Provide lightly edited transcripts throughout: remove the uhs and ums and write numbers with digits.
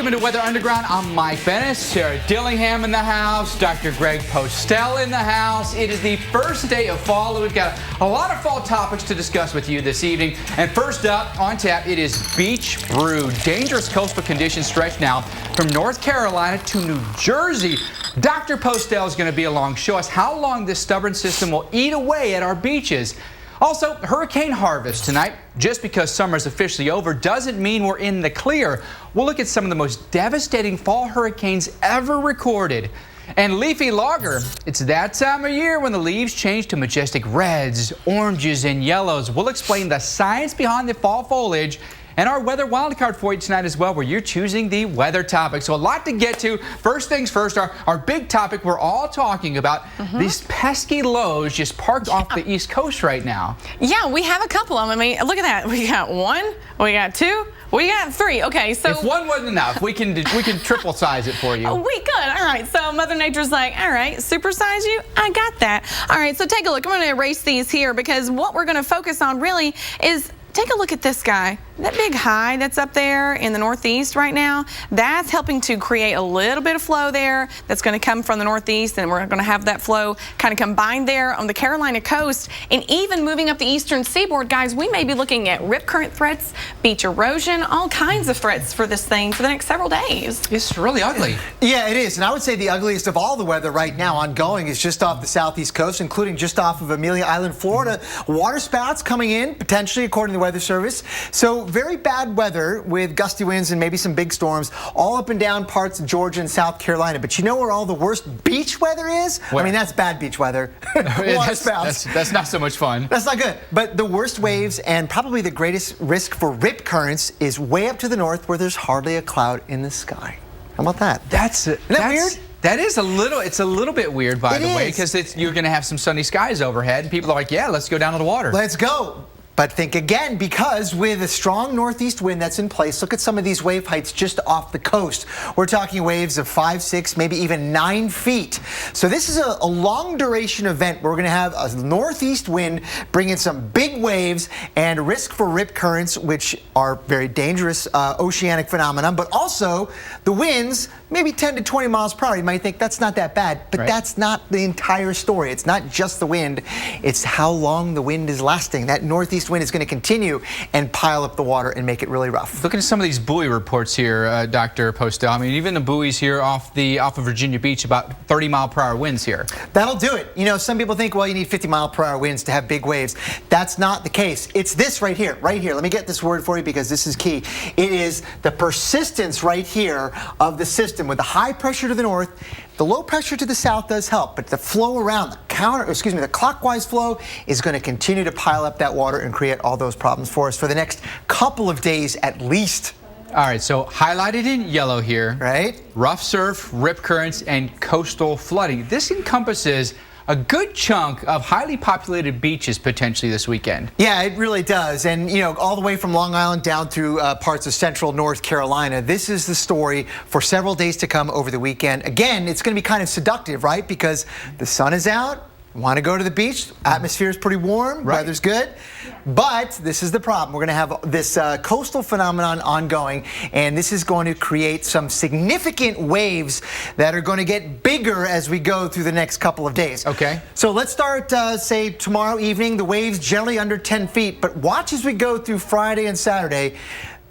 Welcome into Weather Underground. I'm Mike Bennis, Sarah Dillingham in the house, Dr. Greg Postel in the house. It is the first day of fall, and we've got a lot of fall topics to discuss with you this evening. And first up on tap, it is Beach Brew. Dangerous coastal conditions stretch now from North Carolina to New Jersey. Dr. Postel is going to be along, show us how long this stubborn system will eat away at our beaches. Also, hurricane harvest tonight. Just because summer is officially over doesn't mean we're in the clear. We'll look at some of the most devastating fall hurricanes ever recorded. And leafy lager, it's that time of year when the leaves change to majestic reds, oranges, and yellows. We'll explain the science behind the fall foliage and our weather wildcard for you tonight as well, where you're choosing the weather topic. So a lot to get to. First things first, our big topic we're all talking about, these pesky lows just parked off the East Coast right now. Yeah, we have a couple of them. I mean, look at that. We got one, we got two, we got three. Okay, so if one wasn't enough, we can triple size it for you. Oh, we could. All right, so Mother Nature's like, all right, supersize you? I got that. All right, so take a look. I'm going to erase these here because what we're going to focus on really is take a look at this guy. That big high that's up there in the northeast right now, that's helping to create a little bit of flow there that's going to come from the northeast, and we're going to have that flow kind of combined there on the Carolina coast. And even moving up the eastern seaboard, guys, we may be looking at rip current threats, beach erosion, all kinds of threats for this thing for the next several days. It's really ugly. Yeah, it is. And I would say the ugliest of all the weather right now ongoing is just off the southeast coast, including just off of Amelia Island, Florida. Water spouts coming in, potentially, according to the Weather Service. So very bad weather with gusty winds and maybe some big storms all up and down parts of Georgia and South Carolina. But you know where all the worst beach weather is? Where? I mean, that's bad beach weather. Water spouts. That's not so much fun. That's not good. But the worst waves and probably the greatest risk for rip currents is way up to the north where there's hardly a cloud in the sky. How about that? Isn't that weird? That is it's a little bit weird, by the way, because you're going to have some sunny skies overhead, and people are like, yeah, let's go down to the water. Let's go. But think again, because with a strong northeast wind that's in place, look at some of these wave heights just off the coast. We're talking waves of 5, 6, maybe even 9 feet. So this is a long duration event where we're going to have a northeast wind bringing some big waves and risk for rip currents, which are very dangerous oceanic phenomenon, but also the winds, maybe 10 to 20 miles per hour. You might think that's not that bad, but that's not the entire story. It's not just the wind. It's how long the wind is lasting. That northeast wind is going to continue and pile up the water and make it really rough. Look at some of these buoy reports here, Dr. Postel. I mean, even the buoys here off of Virginia Beach, about 30-mile-per-hour winds here. That'll do it. You know, some people think, well, you need 50-mile-per-hour winds to have big waves. That's not the case. It's this right here, right here. Let me get this word for you because this is key. It is the persistence right here of the system with the high pressure to the north. The low pressure to the south does help, but the flow around, the clockwise flow is going to continue to pile up that water and create all those problems for us for the next couple of days at least. All right, so highlighted in yellow here, right? Rough surf, rip currents, and coastal flooding. This encompasses a good chunk of highly populated beaches potentially this weekend. Yeah, it really does. And, you know, all the way from Long Island down through parts of central North Carolina, this is the story for several days to come over the weekend. Again, it's going to be kind of seductive, right? Because the sun is out. Want to go to the beach? Atmosphere is pretty warm. Right. Weather's good. But this is the problem. We're going to have this coastal phenomenon ongoing, and this is going to create some significant waves that are going to get bigger as we go through the next couple of days. Okay. So let's start, say, tomorrow evening. The waves generally under 10 feet, but watch as we go through Friday and Saturday.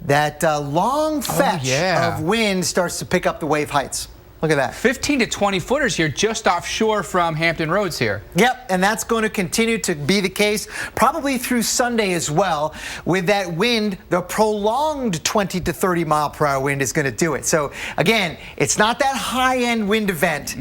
That long fetch of wind starts to pick up the wave heights. Look at that. 15 to 20 footers here just offshore from Hampton Roads here. Yep, and that's going to continue to be the case probably through Sunday as well. With that wind, the prolonged 20 to 30 mile per hour wind is going to do it. So again, it's not that high-end wind event.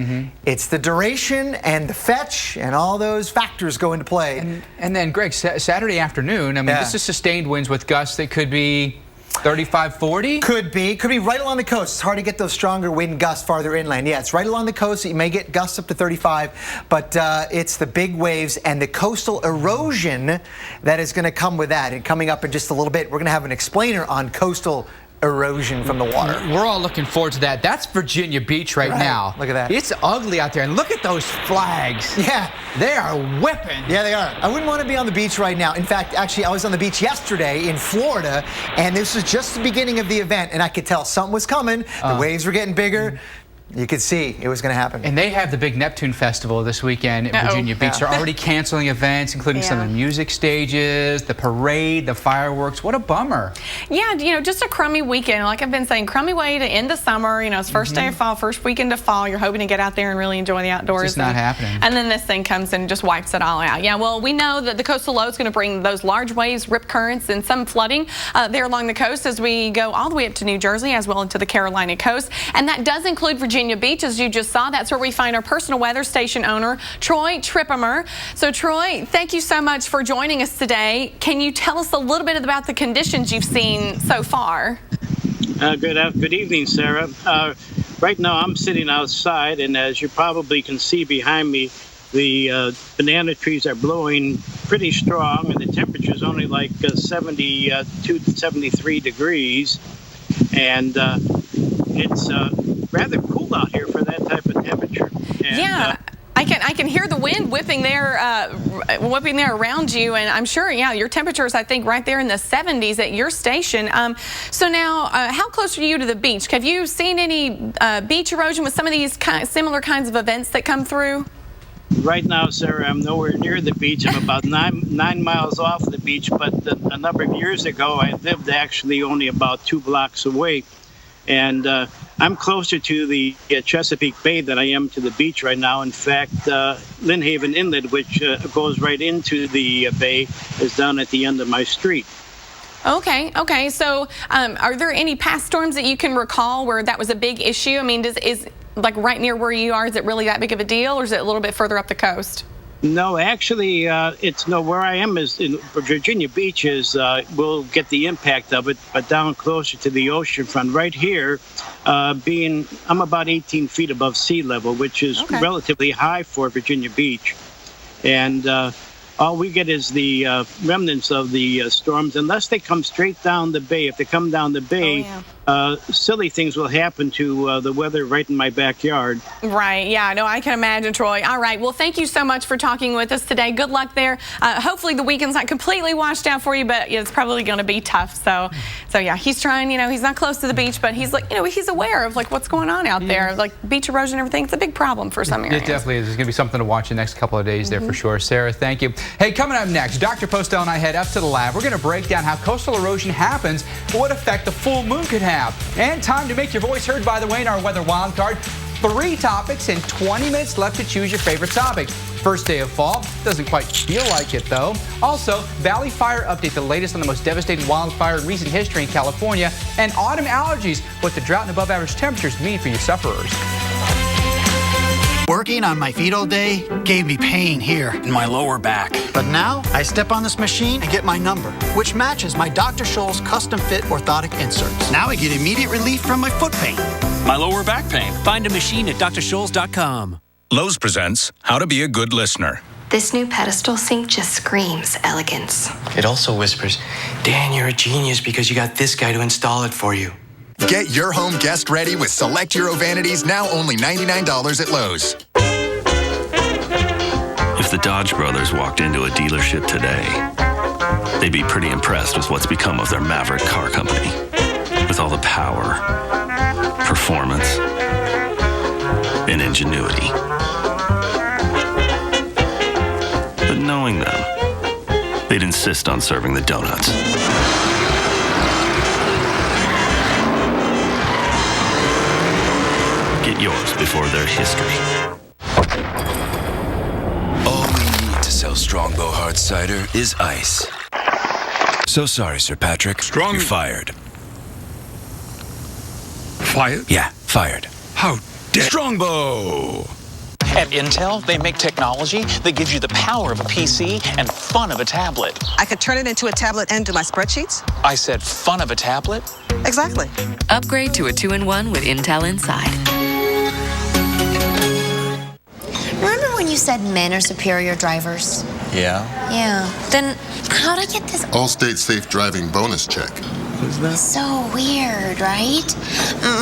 It's the duration and the fetch and all those factors go into play. And then, Greg, Saturday afternoon, I mean, this is sustained winds with gusts that could be 35, 40? Could be right along the coast. It's hard to get those stronger wind gusts farther inland. Yeah, it's right along the coast. You may get gusts up to 35, but it's the big waves and the coastal erosion that is going to come with that. And coming up in just a little bit, we're going to have an explainer on coastal erosion from the water. We're all looking forward to that. That's Virginia Beach right now. Look at that. It's ugly out there. And look at those flags. Yeah. They are whipping. Yeah, they are. I wouldn't want to be on the beach right now. In fact, actually, I was on the beach yesterday in Florida, and this was just the beginning of the event, and I could tell something was coming. The waves were getting bigger. You could see it was going to happen. And they have the big Neptune Festival this weekend at Virginia Beach. They're already canceling events, including some of the music stages, the parade, the fireworks. What a bummer. Yeah, you know, just a crummy weekend. Like I've been saying, crummy way to end the summer. You know, it's first day of fall, first weekend of fall. You're hoping to get out there and really enjoy the outdoors. It's just not happening. And then this thing comes and just wipes it all out. Yeah, well, we know that the coastal low is going to bring those large waves, rip currents, and some flooding there along the coast as we go all the way up to New Jersey as well into the Carolina coast. And that does include Virginia Beach, as you just saw. That's where we find our personal weather station owner, Troy Trippimer. So, Troy, thank you so much for joining us today. Can you tell us a little bit about the conditions you've seen so far? Good evening, Sarah. Right now, I'm sitting outside, and as you probably can see behind me, the banana trees are blowing pretty strong, and the temperature is only like 72 to 73 degrees, and it's rather cool out here for that type of temperature. And, yeah. I can hear the wind whipping there around you, and I'm sure, yeah, your temperature is, I think, right there in the 70s at your station. So now, how close are you to the beach? Have you seen any beach erosion with some of these similar kinds of events that come through? Right now, Sarah, I'm nowhere near the beach. I'm about nine miles off the beach, but a number of years ago, I lived actually only about 2 blocks away. And I'm closer to the Chesapeake Bay than I am to the beach right now. In fact, Lynnhaven Inlet, which goes right into the bay, is down at the end of my street. Okay. So are there any past storms that you can recall where that was a big issue? I mean, is like right near where you are, is it really that big of a deal, or is it a little bit further up the coast? No, actually, where I am is in Virginia Beach we'll get the impact of it, but down closer to the ocean front. Right here, I'm about 18 feet above sea level, which is relatively high for Virginia Beach. And all we get is the remnants of the storms, unless they come straight down the bay. If they come down the bay, silly things will happen to the weather right in my backyard. Right, yeah, no, I can imagine, Troy. All right, well, thank you so much for talking with us today. Good luck there. Hopefully the weekend's not completely washed out for you, but it's probably going to be tough. So yeah, he's trying, he's not close to the beach, but he's like, he's aware of like what's going on out there, like beach erosion and everything. It's a big problem for some areas. It definitely is. There's going to be something to watch the next couple of days there for sure. Sarah, thank you. Hey, coming up next, Dr. Postel and I head up to the lab. We're going to break down how coastal erosion happens, what effect the full moon could have. And time to make your voice heard, by the way, in our weather wild card. 3 topics and 20 minutes left to choose your favorite topic. First day of fall. Doesn't quite feel like it, though. Also, Valley Fire update, the latest on the most devastating wildfire in recent history in California. And autumn allergies, what the drought and above average temperatures mean for you sufferers. Working on my feet all day gave me pain here in my lower back. But now I step on this machine and get my number, which matches my Dr. Scholl's custom fit orthotic inserts. Now I get immediate relief from my foot pain. My lower back pain. Find a machine at drscholls.com. Lowe's presents How to Be a Good Listener. This new pedestal sink just screams elegance. It also whispers, Dan, you're a genius because you got this guy to install it for you. Get your home guest ready with select Euro vanities, now only $99 at Lowe's. If the Dodge brothers walked into a dealership today, they'd be pretty impressed with what's become of their Maverick car company. With all the power, performance, and ingenuity. But knowing them, they'd insist on serving the donuts. Get yours before they're history. All we need to sell Strongbow Hard Cider is ice. So sorry, Sir Patrick. You're fired. Fired? Yeah, fired. How dare... Strongbow! At Intel, they make technology that gives you the power of a PC and fun of a tablet. I could turn it into a tablet and do my spreadsheets? I said fun of a tablet? Exactly. Upgrade to a 2-in-1 with Intel Inside. Remember when you said men are superior drivers? Yeah. Yeah. Then how'd I get this Allstate Safe Driving bonus check? Who's that? So weird, right?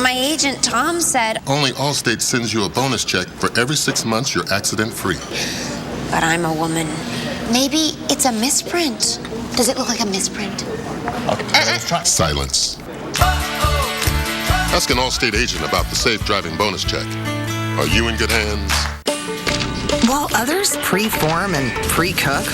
My agent Tom said, only Allstate sends you a bonus check for every 6 months you're accident-free. but I'm a woman. Maybe it's a misprint. Does it look like a misprint? Okay, let's try. Silence. Ask an Allstate agent about the safe driving bonus check. Are you in good hands? While others pre-form and pre-cook,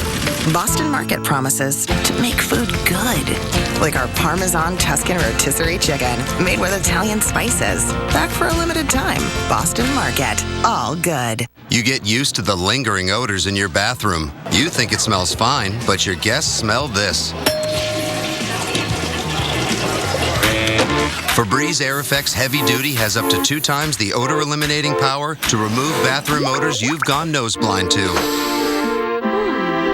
Boston Market promises to make food good. Like our Parmesan Tuscan rotisserie chicken, made with Italian spices. Back for a limited time. Boston Market, all good. You get used to the lingering odors in your bathroom. You think it smells fine, but your guests smell this. Febreze Air Effects Heavy Duty has up to 2 times the odor eliminating power to remove bathroom odors you've gone nose blind to.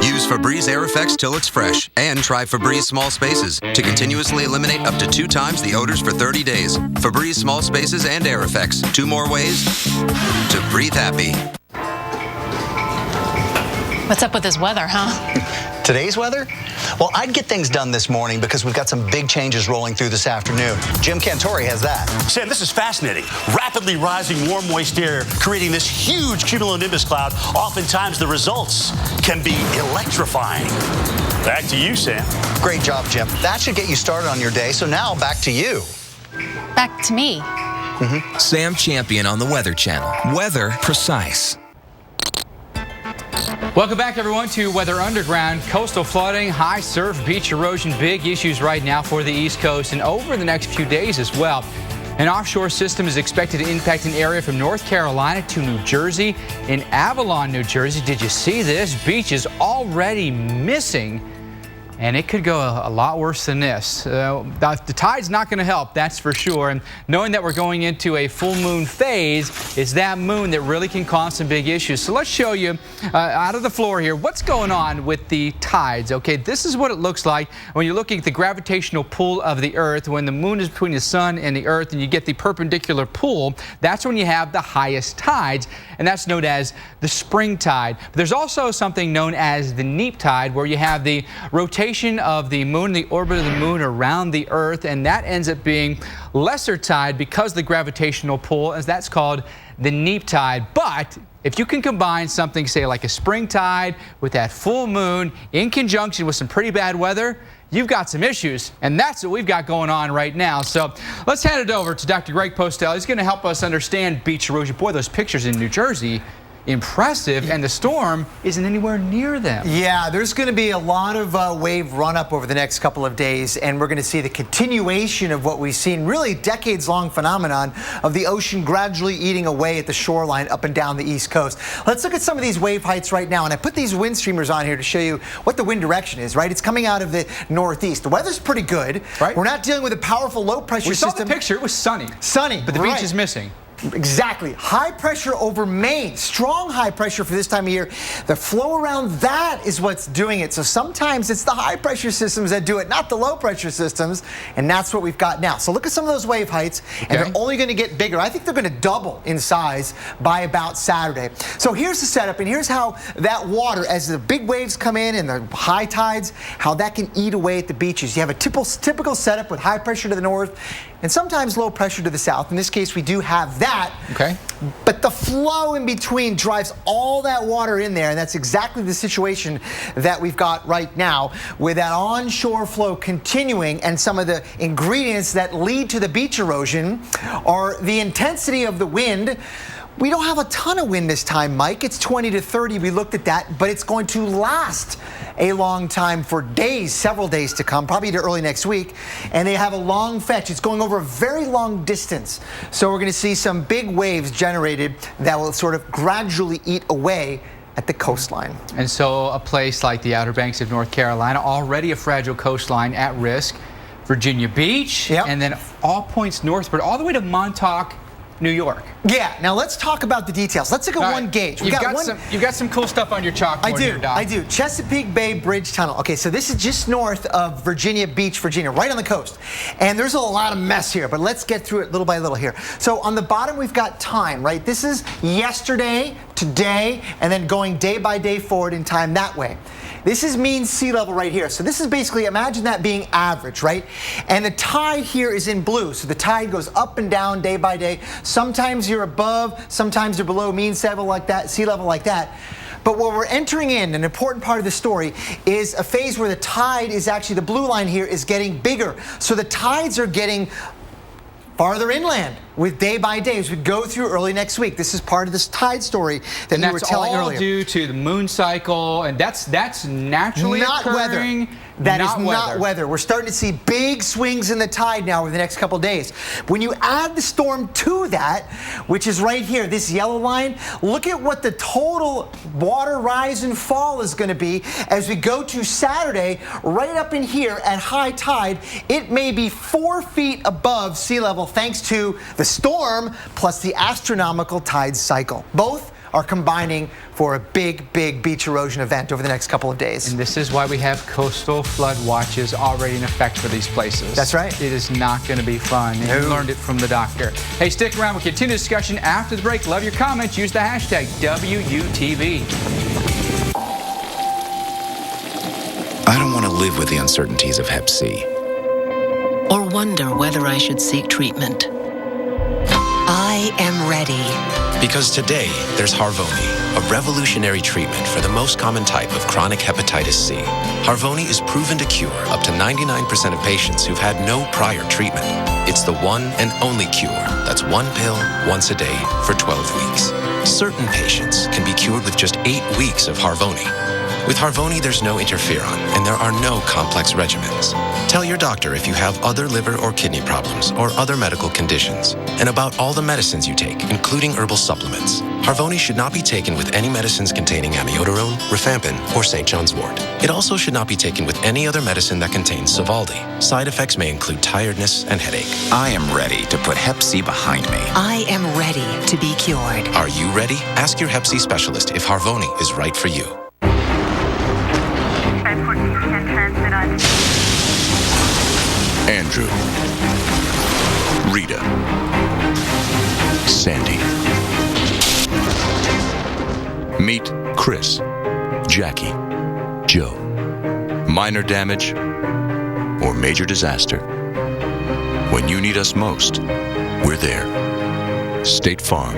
Use Febreze Air Effects till it's fresh, and try Febreze Small Spaces to continuously eliminate up to 2 times the odors for 30 days. Febreze Small Spaces and Air Effects. 2 more ways to breathe happy. What's up with this weather, huh? Today's weather? Well, I'd get things done this morning because we've got some big changes rolling through this afternoon. Jim Cantori has that. Sam, this is fascinating. Rapidly rising warm, moist air creating this huge cumulonimbus cloud. Oftentimes, the results can be electrifying. Back to you, Sam. Great job, Jim. That should get you started on your day. So now, back to you. Back to me. Sam Champion on the Weather Channel. Weather Precise. Welcome back, everyone, to Weather Underground. Coastal flooding, high surf, beach erosion, big issues right now for the East Coast and over the next few days as well. An offshore system is expected to impact an area from North Carolina to New Jersey. In Avalon, New Jersey, did you see this? Beach is already missing, and it could go a lot worse than this. The tide's not going to help, that's for sure. And knowing that we're going into a full moon phase, it's that moon that really can cause some big issues. So let's show you out of the floor here what's going on with the tides. Okay, this is what it looks like when you're looking at the gravitational pull of the Earth. When the moon is between the sun and the Earth and you get the perpendicular pull, that's when you have the highest tides, and that's known as the spring tide. But there's also something known as the neap tide, where you have the rotation of the moon, the orbit of the moon around the Earth, and that ends up being lesser tide because of the gravitational pull, as that's called the neap tide. But if you can combine something, say like a spring tide with that full moon in conjunction with some pretty bad weather, you've got some issues, and that's what we've got going on right now. So let's hand it over to Dr. Greg Postel. He's going to help us understand beach erosion. Boy, those pictures in New Jersey, impressive, and the storm isn't anywhere near them. Yeah, there's going to be a lot of wave run up over the next couple of days, and we're going to see the continuation of what we've seen, really decades-long phenomenon of the ocean gradually eating away at the shoreline up and down the East Coast. Let's look at some of these wave heights right now, and I put these wind streamers on here to show you what the wind direction is, right? It's coming out of the northeast. The weather's pretty good. Right. We're not dealing with a powerful low pressure system. We saw the picture, it was sunny. Sunny, but the beach is missing. Exactly. High pressure over Maine. Strong high pressure for this time of year. The flow around that is what's doing it. So sometimes it's the high pressure systems that do it, not the low pressure systems. And that's what we've got now. So look at some of those wave heights, and they're only going to get bigger. I think they're going to double in size by about Saturday. So here's the setup, and here's how that water, as the big waves come in and the high tides, how that can eat away at the beaches. You have a typical setup with high pressure to the north and sometimes low pressure to the south. In this case, we do have that. Okay. But the flow in between drives all that water in there, and that's exactly the situation that we've got right now, with that onshore flow continuing, and some of the ingredients that lead to the beach erosion are the intensity of the wind. We don't have a ton of wind this time, Mike. It's 20 to 30. We looked at that, but it's going to last a long time, for days, several days to come, probably to early next week. And they have a long fetch. It's going over a very long distance. So we're going to see some big waves generated that will sort of gradually eat away at the coastline. And so a place like the Outer Banks of North Carolina, already a fragile coastline at risk. Virginia Beach, and then all points northward, all the way to Montauk, New York. Yeah, now let's talk about the details. Let's look at one gauge. You've got some cool stuff on your chalkboard here, Doc. I do. Chesapeake Bay Bridge Tunnel. Okay, so this is just north of Virginia Beach, Virginia, right on the coast. And there's a lot of mess here, but let's get through it little by little here. So on the bottom, we've got time, right? This is yesterday, today, and then going day by day forward in time that way. This is mean sea level right here. So this is basically, imagine that being average, right? And the tide here is in blue. So the tide goes up and down day by day. Sometimes you're above, sometimes you're below mean sea level like that. But what we're entering in, an important part of the story, is a phase where the tide is actually, the blue line here is getting bigger. So the tides are getting farther inland with day by day as we go through early next week. This is part of this tide story that you were telling earlier. That's all due to the moon cycle, and that's naturally not occurring. Weather. That is not weather. We're starting to see big swings in the tide now over the next couple days. When you add the storm to that, which is right here, this yellow line, look at what the total water rise and fall is going to be as we go to Saturday, right up in here at high tide. It may be 4 feet above sea level thanks to the storm plus the astronomical tide cycle. Both are combining for a big beach erosion event over the next couple of days. And this is why we have coastal flood watches already in effect for these places. That's right. It is not going to be fun. No. You learned it from the doctor. Hey, stick around. We'll continue the discussion after the break. Love your comments. Use the hashtag WUTV. I don't want to live with the uncertainties of Hep C. Or wonder whether I should seek treatment. I am ready. Because today, there's Harvoni, a revolutionary treatment for the most common type of chronic hepatitis C. Harvoni is proven to cure up to 99% of patients who've had no prior treatment. It's the one and only cure that's one pill once a day for 12 weeks. Certain patients can be cured with just 8 weeks of Harvoni. With Harvoni, there's no interferon, and there are no complex regimens. Tell your doctor if you have other liver or kidney problems or other medical conditions, and about all the medicines you take, including herbal supplements. Harvoni should not be taken with any medicines containing amiodarone, rifampin, or St. John's wort. It also should not be taken with any other medicine that contains Sovaldi. Side effects may include tiredness and headache. I am ready to put Hep C behind me. I am ready to be cured. Are you ready? Ask your Hep C specialist if Harvoni is right for you. Andrew, Rita, Sandy. Meet Chris, Jackie, Joe. Minor damage or major disaster. When you need us most, we're there. State Farm.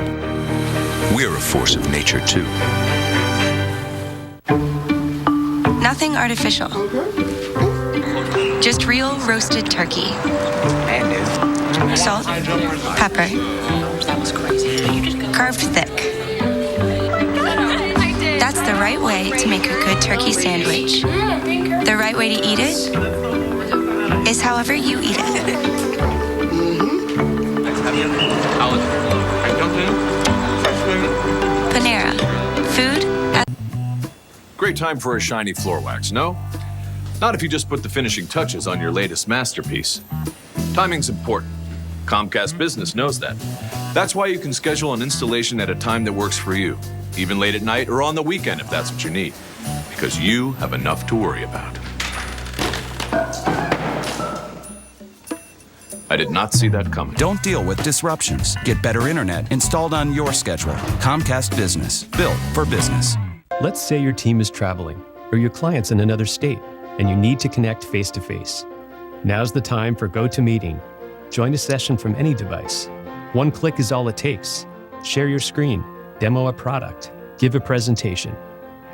We're a force of nature, too. Nothing artificial. Just real roasted turkey. Salt, pepper, carved thick. That's the right way to make a good turkey sandwich. The right way to eat it is however you eat it. Panera. Food. Great time for a shiny floor wax, no? Not if you just put the finishing touches on your latest masterpiece. Timing's important. Comcast Business knows that. That's why you can schedule an installation at a time that works for you, even late at night or on the weekend if that's what you need, because you have enough to worry about. I did not see that coming. Don't deal with disruptions. Get better internet installed on your schedule. Comcast Business, built for business. Let's say your team is traveling or your client's in another state and you need to connect face-to-face. Now's the time for GoToMeeting. Join a session from any device. One click is all it takes. Share your screen, demo a product, give a presentation.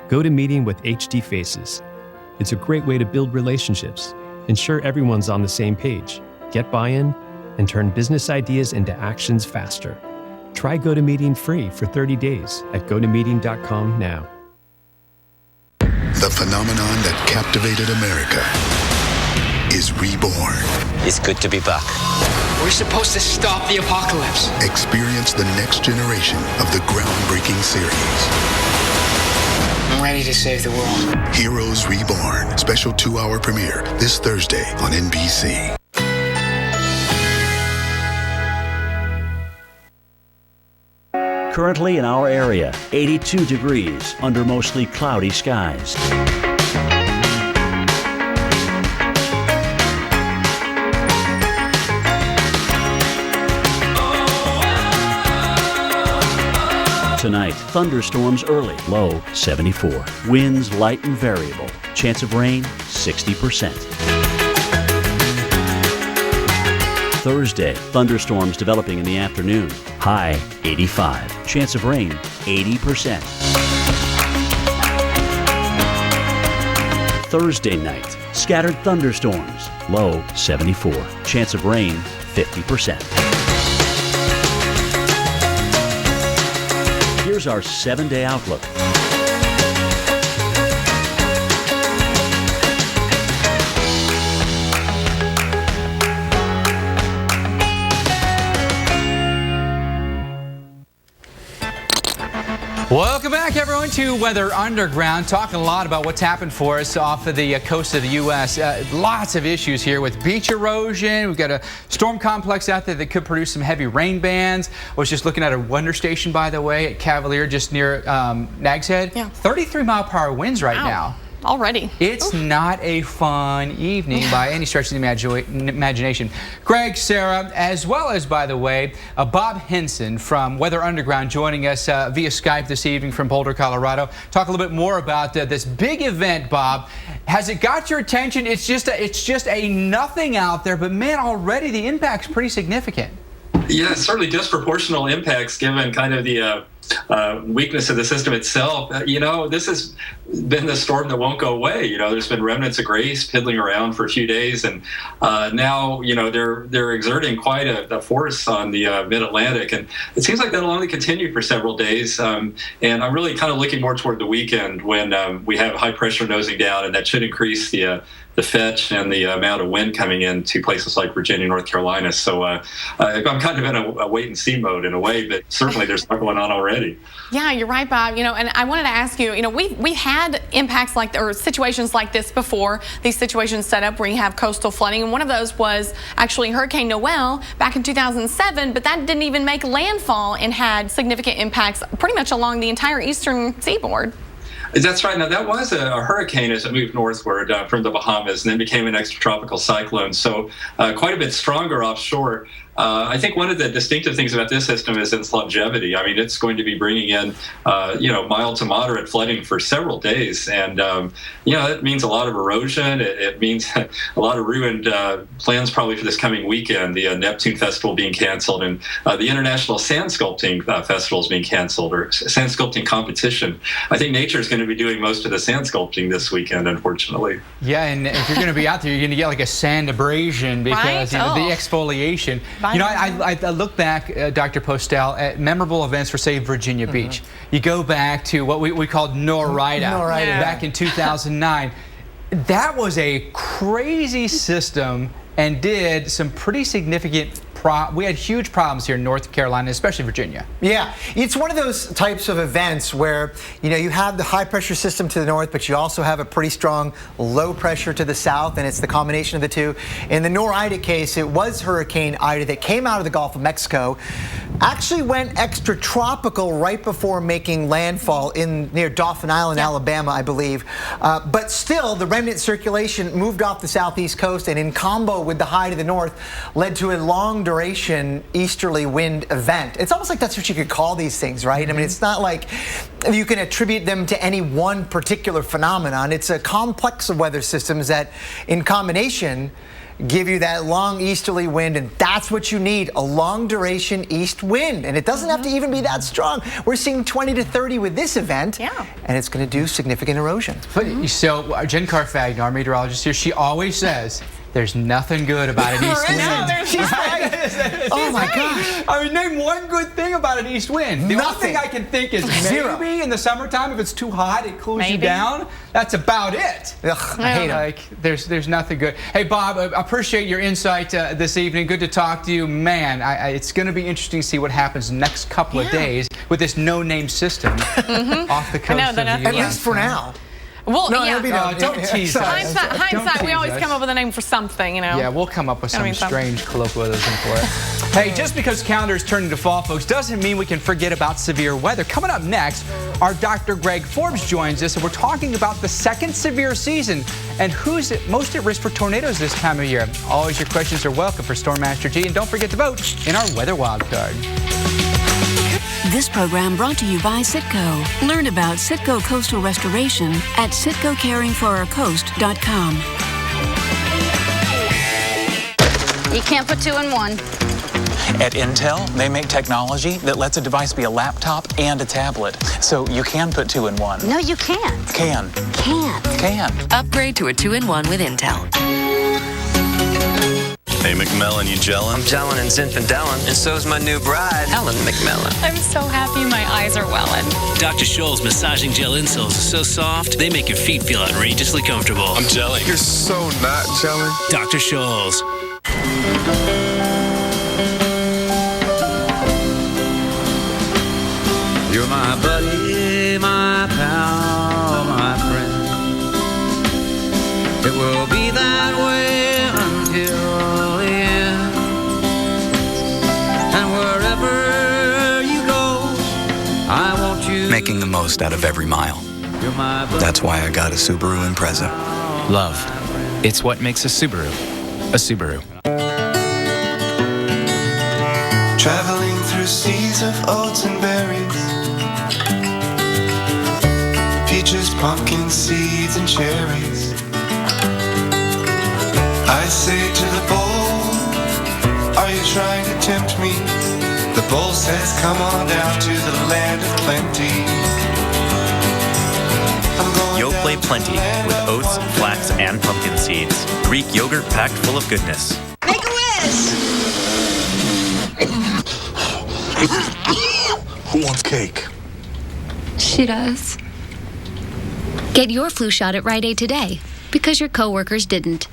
GoToMeeting with HD Faces. It's a great way to build relationships, ensure everyone's on the same page, get buy-in, and turn business ideas into actions faster. Try GoToMeeting free for 30 days at gotomeeting.com now. The phenomenon that captivated America is reborn. It's good to be back. We're supposed to stop the apocalypse. Experience the next generation of the groundbreaking series. I'm ready to save the world. Heroes Reborn. Special 2-hour premiere this Thursday on NBC. Currently in our area, 82 degrees under mostly cloudy skies. Tonight, thunderstorms early, low 74. Winds light and variable. Chance of rain 60%. Thursday, thunderstorms developing in the afternoon. High 85. Chance of rain 80%. Thursday night, scattered thunderstorms. Low 74. Chance of rain 50%. Here's our 7-day outlook. Welcome back, everyone, to Weather Underground. Talking a lot about what's happened for us off of the coast of the U.S. Lots of issues here with beach erosion. We've got a storm complex out there that could produce some heavy rain bands. I was just looking at a weather station, by the way, at Cavalier, just near Nags Head. Yeah. 33-mile-per-hour winds right now. Already. It's not a fun evening by any stretch of the imagination. Greg, Sarah, as well as, by the way, Bob Henson from Weather Underground joining us via Skype this evening from Boulder, Colorado. Talk a little bit more about this big event, Bob. Has it got your attention? It's just a nothing out there, but man, already the impact's pretty significant. Yeah, certainly disproportional impacts given kind of the weakness of the system itself. This has been the storm that won't go away. There's been remnants of grace piddling around for a few days, and now they're exerting quite a force on the mid-Atlantic, and it seems like that'll only continue for several days. And I'm really kind of looking more toward the weekend when we have high pressure nosing down, and that should increase the fetch and the amount of wind coming in to places like Virginia, North Carolina. So I'm kind of in a wait-and-see mode in a way, but certainly there's stuff going on already. Yeah, you're right, Bob. And I wanted to ask you, we had impacts or situations like this before. These situations set up where you have coastal flooding, and one of those was actually Hurricane Noel back in 2007, but that didn't even make landfall and had significant impacts pretty much along the entire eastern seaboard. That's right. Now, that was a hurricane as it moved northward from the Bahamas and then became an extratropical cyclone, so quite a bit stronger offshore. I think one of the distinctive things about this system is its longevity. I mean, it's going to be bringing in, mild to moderate flooding for several days. And, that means a lot of erosion. It means a lot of ruined plans probably for this coming weekend. The Neptune Festival being canceled, and the International Sand Sculpting Festival is being canceled, or sand sculpting competition. I think nature is going to be doing most of the sand sculpting this weekend, unfortunately. Yeah, and if you're going to be out there, you're going to get like a sand abrasion because the exfoliation. I look back, Dr. Postel, at memorable events for, say, Virginia Beach. You go back to what we called Norida back in 2009. That was a crazy system and did some pretty significant we had huge problems here in North Carolina, especially Virginia. Yeah, it's one of those types of events where, you have the high pressure system to the north, but you also have a pretty strong low pressure to the south, and it's the combination of the two. In the Norida case, it was Hurricane Ida that came out of the Gulf of Mexico, actually went extratropical right before making landfall near Dauphin Island, Alabama, I believe. But still, the remnant circulation moved off the southeast coast, and in combo with the high to the north, led to a long duration easterly wind event. It's almost like that's what you could call these things, right? I mean, it's not like you can attribute them to any one particular phenomenon. It's a complex of weather systems that, in combination, give you that long easterly wind, and that's what you need, a long duration east wind. And it doesn't have to even be that strong. We're seeing 20 to 30 with this event, and it's going to do significant erosion. So Jen Carfagna, our meteorologist here, she always says, there's nothing good about an east wind. She's right. Oh my gosh. I mean, name one good thing about an east wind. The only thing I can think is maybe in the summertime, if it's too hot, it cools you down. That's about it. Ugh, I hate it. There's nothing good. Hey, Bob, I appreciate your insight this evening. Good to talk to you. Man, it's going to be interesting to see what happens next couple of days with this no-name system off the coast of the U.S. At least for now. Well, don't tease us. Hindsight, we always come up with a name for something, Yeah, we'll come up with some strange colloquialism for it. Hey, just because calendar is turning to fall, folks, doesn't mean we can forget about severe weather. Coming up next, our Dr. Greg Forbes joins us, and we're talking about the second severe season and who's most at risk for tornadoes this time of year. Always your questions are welcome for Storm Master G, and don't forget to vote in our Weather Wild Card. This program brought to you by Citgo. Learn about Citgo Coastal Restoration at CitgoCaringForOurCoast.com. You can't put two in one. At Intel, they make technology that lets a device be a laptop and a tablet. So you can put two in one. No, you can't. Can. Can't. Can. Upgrade to a 2-in-1 with Intel. Hey, McMillan, you gelling? I'm gelling and Zinfandel, and so's my new bride, Helen McMillan. I'm so happy my eyes are welling. Dr. Scholl's massaging gel insoles are so soft, they make your feet feel outrageously comfortable. I'm gelling. You're so not gelling. Dr. Scholl's. You're my buddy, my pal, my friend. It will be that way until the end. And wherever you go, I want you. Making the most out of every mile. That's why I got a Subaru Impreza. Love. It's what makes a Subaru a Subaru. Traveling through seas of oats and berries, peaches, pumpkin seeds, and cherries. I say to the bull, are you trying to tempt me? The bull says, come on down to the land of plenty. Yoplait Plenty with oats, flax, and pumpkin seeds. Greek yogurt packed full of goodness. Make a wish! Who wants cake? She does. Get your flu shot at Rite Aid today because your coworkers didn't.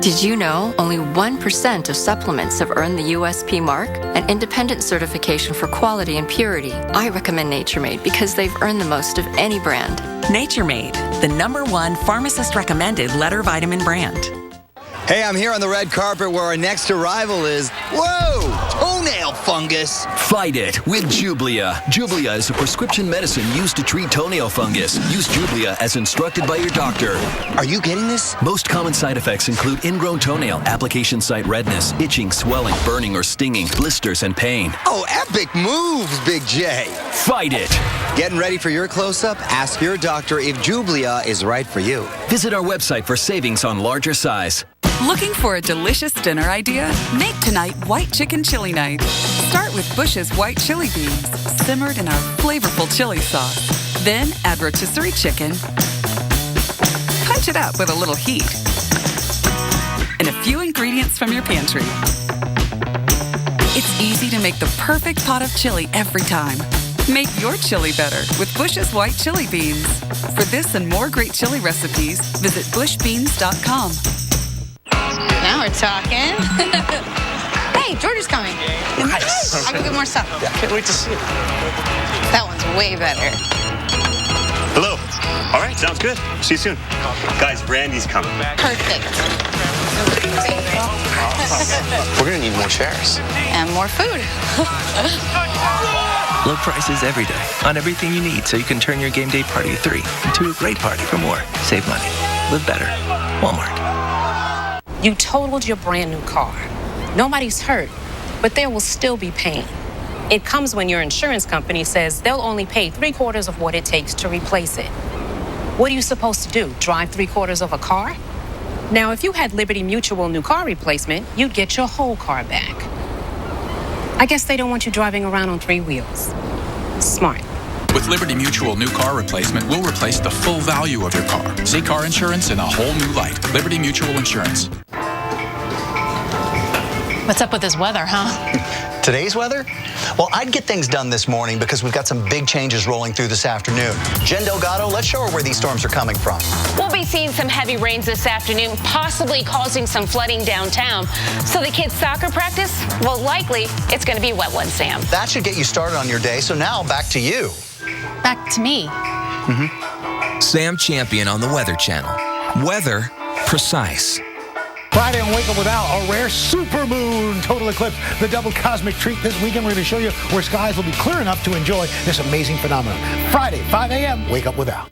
Did you know only 1% of supplements have earned the USP mark, an independent certification for quality and purity? I recommend Nature Made because they've earned the most of any brand. Nature Made, the #1 pharmacist-recommended letter vitamin brand. Hey, I'm here on the red carpet where our next arrival is. Whoa! Toenail fungus! Fight it with Jublia. Jublia is a prescription medicine used to treat toenail fungus. Use Jublia as instructed by your doctor. Are you getting this? Most common side effects include ingrown toenail, application site redness, itching, swelling, burning or stinging, blisters, and pain. Oh, epic moves, Big J! Fight it! Getting ready for your close-up? Ask your doctor if Jublia is right for you. Visit our website for savings on larger size. Looking for a delicious dinner idea? Make tonight white chicken chili night. Start with Bush's white chili beans, simmered in our flavorful chili sauce. Then add rotisserie chicken. Punch it up with a little heat. And a few ingredients from your pantry. It's easy to make the perfect pot of chili every time. Make your chili better with Bush's white chili beans. For this and more great chili recipes, visit bushbeans.com. Now we're talking. Hey, George is coming. Nice. I'll go get more stuff. Yeah, can't wait to see it. That one's way better. Hello. All right, sounds good. See you soon. Guys, Brandy's coming. Perfect. We're gonna need more chairs. And more food. Low prices every day on everything you need so you can turn your game day party of 3 into a great party for more. Save money. Live better. Walmart. You totaled your brand new car. Nobody's hurt, but there will still be pain. It comes when your insurance company says they'll only pay 3/4 of what it takes to replace it. What are you supposed to do? Drive 3/4 of a car? Now, if you had Liberty Mutual new car replacement, you'd get your whole car back. I guess they don't want you driving around on 3 wheels. Smart. With Liberty Mutual new car replacement, we'll replace the full value of your car. See car insurance in a whole new light. Liberty Mutual Insurance. What's up with this weather, huh? Today's weather? Well, I'd get things done this morning because we've got some big changes rolling through this afternoon. Jen Delgado, let's show her where these storms are coming from. We'll be seeing some heavy rains this afternoon, possibly causing some flooding downtown. So the kids' soccer practice, well, likely it's going to be a wet one, Sam. That should get you started on your day. So now back to you. Back to me. Sam Champion on the Weather Channel. Weather precise. Friday on Wake Up With Al, a rare supermoon total eclipse, the double cosmic treat. This weekend, we're going to show you where skies will be clear enough to enjoy this amazing phenomenon. Friday, 5 a.m., Wake Up With Al.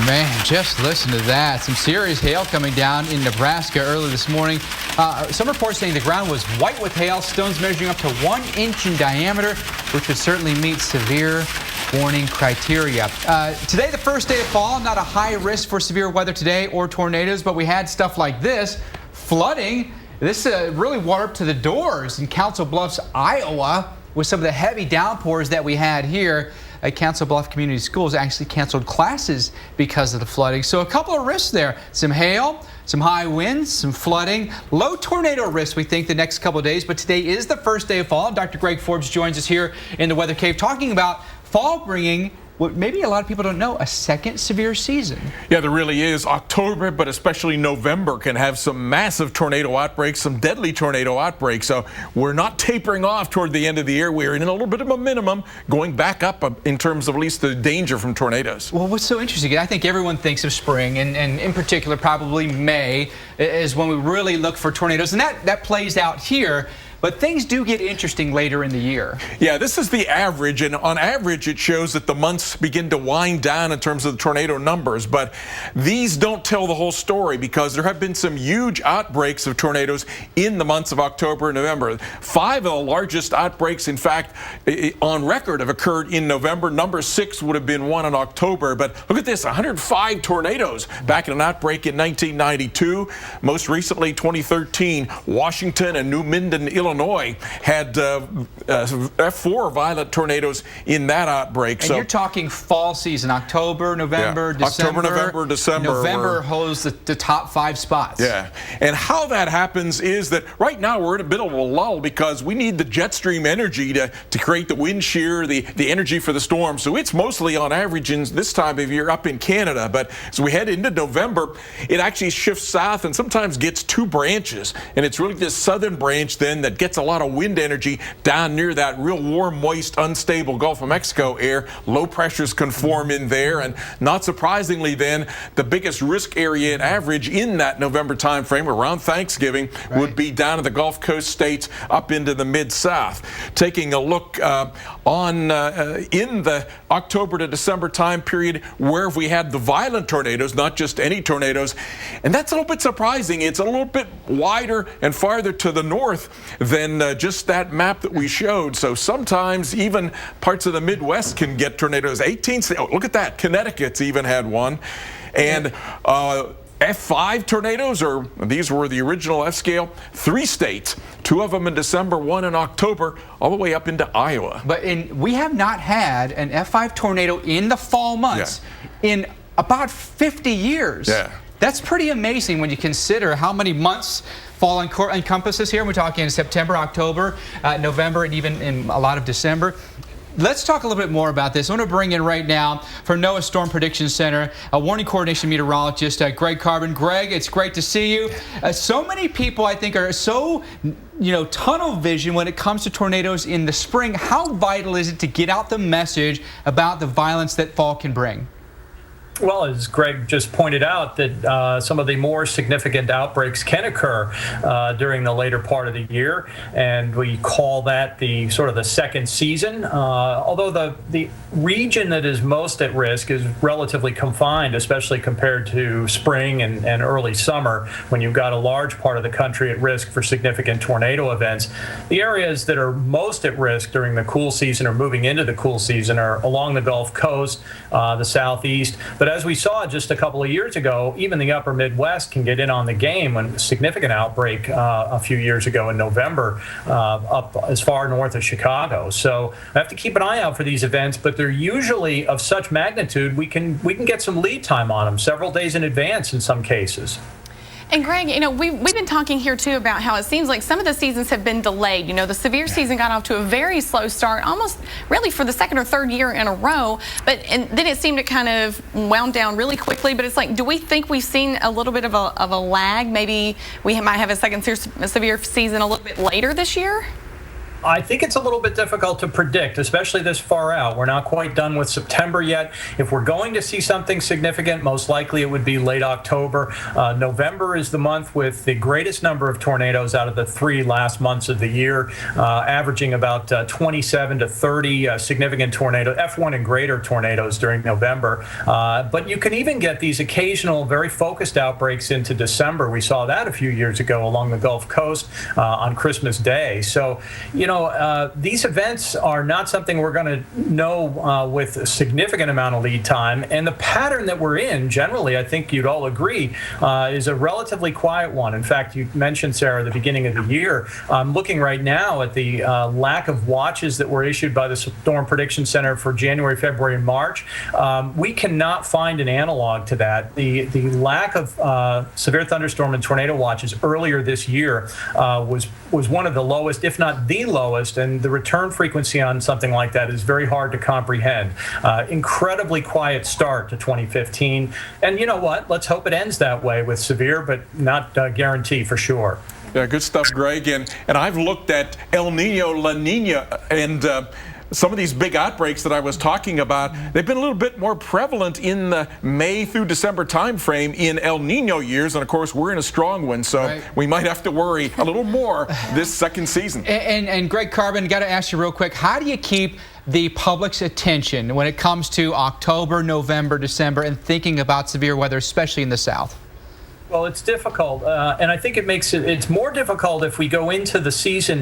Man, just listen to that. Some serious hail coming down in Nebraska early this morning. Some reports saying the ground was white with hail, stones measuring up to 1 inch in diameter, which would certainly meet severe warning criteria. Today, the first day of fall, not a high risk for severe weather today or tornadoes, but we had stuff like this, flooding. This really water up to the doors in Council Bluffs, Iowa, with some of the heavy downpours that we had here. Council Bluff Community Schools actually canceled classes because of the flooding. So a couple of risks there. Some hail, some high winds, some flooding, low tornado risk, we think, the next couple of days. But today is the first day of fall. Dr. Greg Forbes joins us here in the Weather Cave talking about fall bringing what maybe a lot of people don't know, a second severe season. Yeah, there really is. October, but especially November, can have some massive tornado outbreaks, some deadly tornado outbreaks. So we're not tapering off toward the end of the year. We're in a little bit of a minimum, going back up in terms of at least the danger from tornadoes. Well, what's so interesting, I think everyone thinks of spring, and in particular probably May is when we really look for tornadoes, and that plays out here. But things do get interesting later in the year. Yeah, this is the average, and on average it shows that the months begin to wind down in terms of the tornado numbers. But these don't tell the whole story, because there have been some huge outbreaks of tornadoes in the months of October and November. 5 of the largest outbreaks, in fact, on record have occurred in November. Number 6 would have been one in October. But look at this, 105 tornadoes back in an outbreak in 1992. Most recently, 2013, Washington and New Minden, Illinois had F4 violent tornadoes in that outbreak. And you're talking fall season, October, November, December. October, November, December. November holds the top 5 spots. Yeah, and how that happens is that right now we're in a bit of a lull because we need the jet stream energy to create the wind shear, the energy for the storm. So it's mostly on average in this time of year up in Canada. But as we head into November, it actually shifts south and sometimes gets 2 branches. And it's really this southern branch then that gets a lot of wind energy down near that real warm, moist, unstable Gulf of Mexico air. Low pressures can form in there, and not surprisingly then, the biggest risk area in average in that November time frame around Thanksgiving would be down in the Gulf Coast states up into the mid-south. Taking a look in the October to December time period, where we had the violent tornadoes, not just any tornadoes, and that's a little bit surprising. It's a little bit wider and farther to the north than just that map that we showed. So sometimes even parts of the Midwest can get tornadoes. 18, oh, look at that. Connecticut's even had one. And F5 tornadoes, or these were the original F scale, 3 states, 2 of them in December, 1 in October, all the way up into Iowa. But we have not had an F5 tornado in the fall months in about 50 years. Yeah. That's pretty amazing when you consider how many months fall encompasses here. We're talking September, October, November, and even in a lot of December. Let's talk a little bit more about this. I want to bring in right now from NOAA Storm Prediction Center, a warning coordination meteorologist, Greg Carbon. Greg, it's great to see you. So many people, I think, are so, tunnel vision when it comes to tornadoes in the spring. How vital is it to get out the message about the violence that fall can bring? Well, as Greg just pointed out, that some of the more significant outbreaks can occur during the later part of the year, and we call that the sort of the second season. Although the region that is most at risk is relatively confined, especially compared to spring and early summer, when you've got a large part of the country at risk for significant tornado events. The areas that are most at risk during the cool season or moving into the cool season are along the Gulf Coast, the southeast. But as we saw just a couple of years ago, even the upper Midwest can get in on the game when a significant outbreak a few years ago in November up as far north of Chicago. So we have to keep an eye out for these events, but they're usually of such magnitude we can get some lead time on them, several days in advance in some cases. And Greg, we've been talking here too about how it seems like some of the seasons have been delayed. The severe season got off to a very slow start, almost really for the second or third year in a row. And then it seemed to kind of wound down really quickly. But it's like, do we think we've seen a little bit of a lag? Maybe we might have a second severe season a little bit later this year? I think it's a little bit difficult to predict, especially this far out. We're not quite done with September yet. If we're going to see something significant, most likely it would be late October. November is the month with the greatest number of tornadoes out of the 3 last months of the year, averaging about 27 to 30 significant tornadoes, F1 and greater tornadoes during November. But you can even get these occasional, very focused outbreaks into December. We saw that a few years ago along the Gulf Coast on Christmas Day. So, these events are not something we're going to know with a significant amount of lead time. And the pattern that we're in, generally, I think you'd all agree, is a relatively quiet one. In fact, you mentioned, Sarah, at the beginning of the year. I'm looking right now at the lack of watches that were issued by the Storm Prediction Center for January, February, and March. We cannot find an analog to that. The lack of severe thunderstorm and tornado watches earlier this year was one of the lowest, if not the lowest, and the return frequency on something like that is very hard to comprehend. Incredibly quiet start to 2015, and you know what? Let's hope it ends that way with severe, but not guarantee for sure. Yeah, good stuff, Greg. And I've looked at El Nino, La Nina, and some of these big outbreaks that I was talking about, they've been a little bit more prevalent in the May through December time frame in El Nino years, and of course we're in a strong one, so we might have to worry a little more this second season. And Greg Carbon, got to ask you real quick, how do you keep the public's attention when it comes to October, November, December, and thinking about severe weather, especially in the South? Well, it's difficult, and I think it's more difficult if we go into the season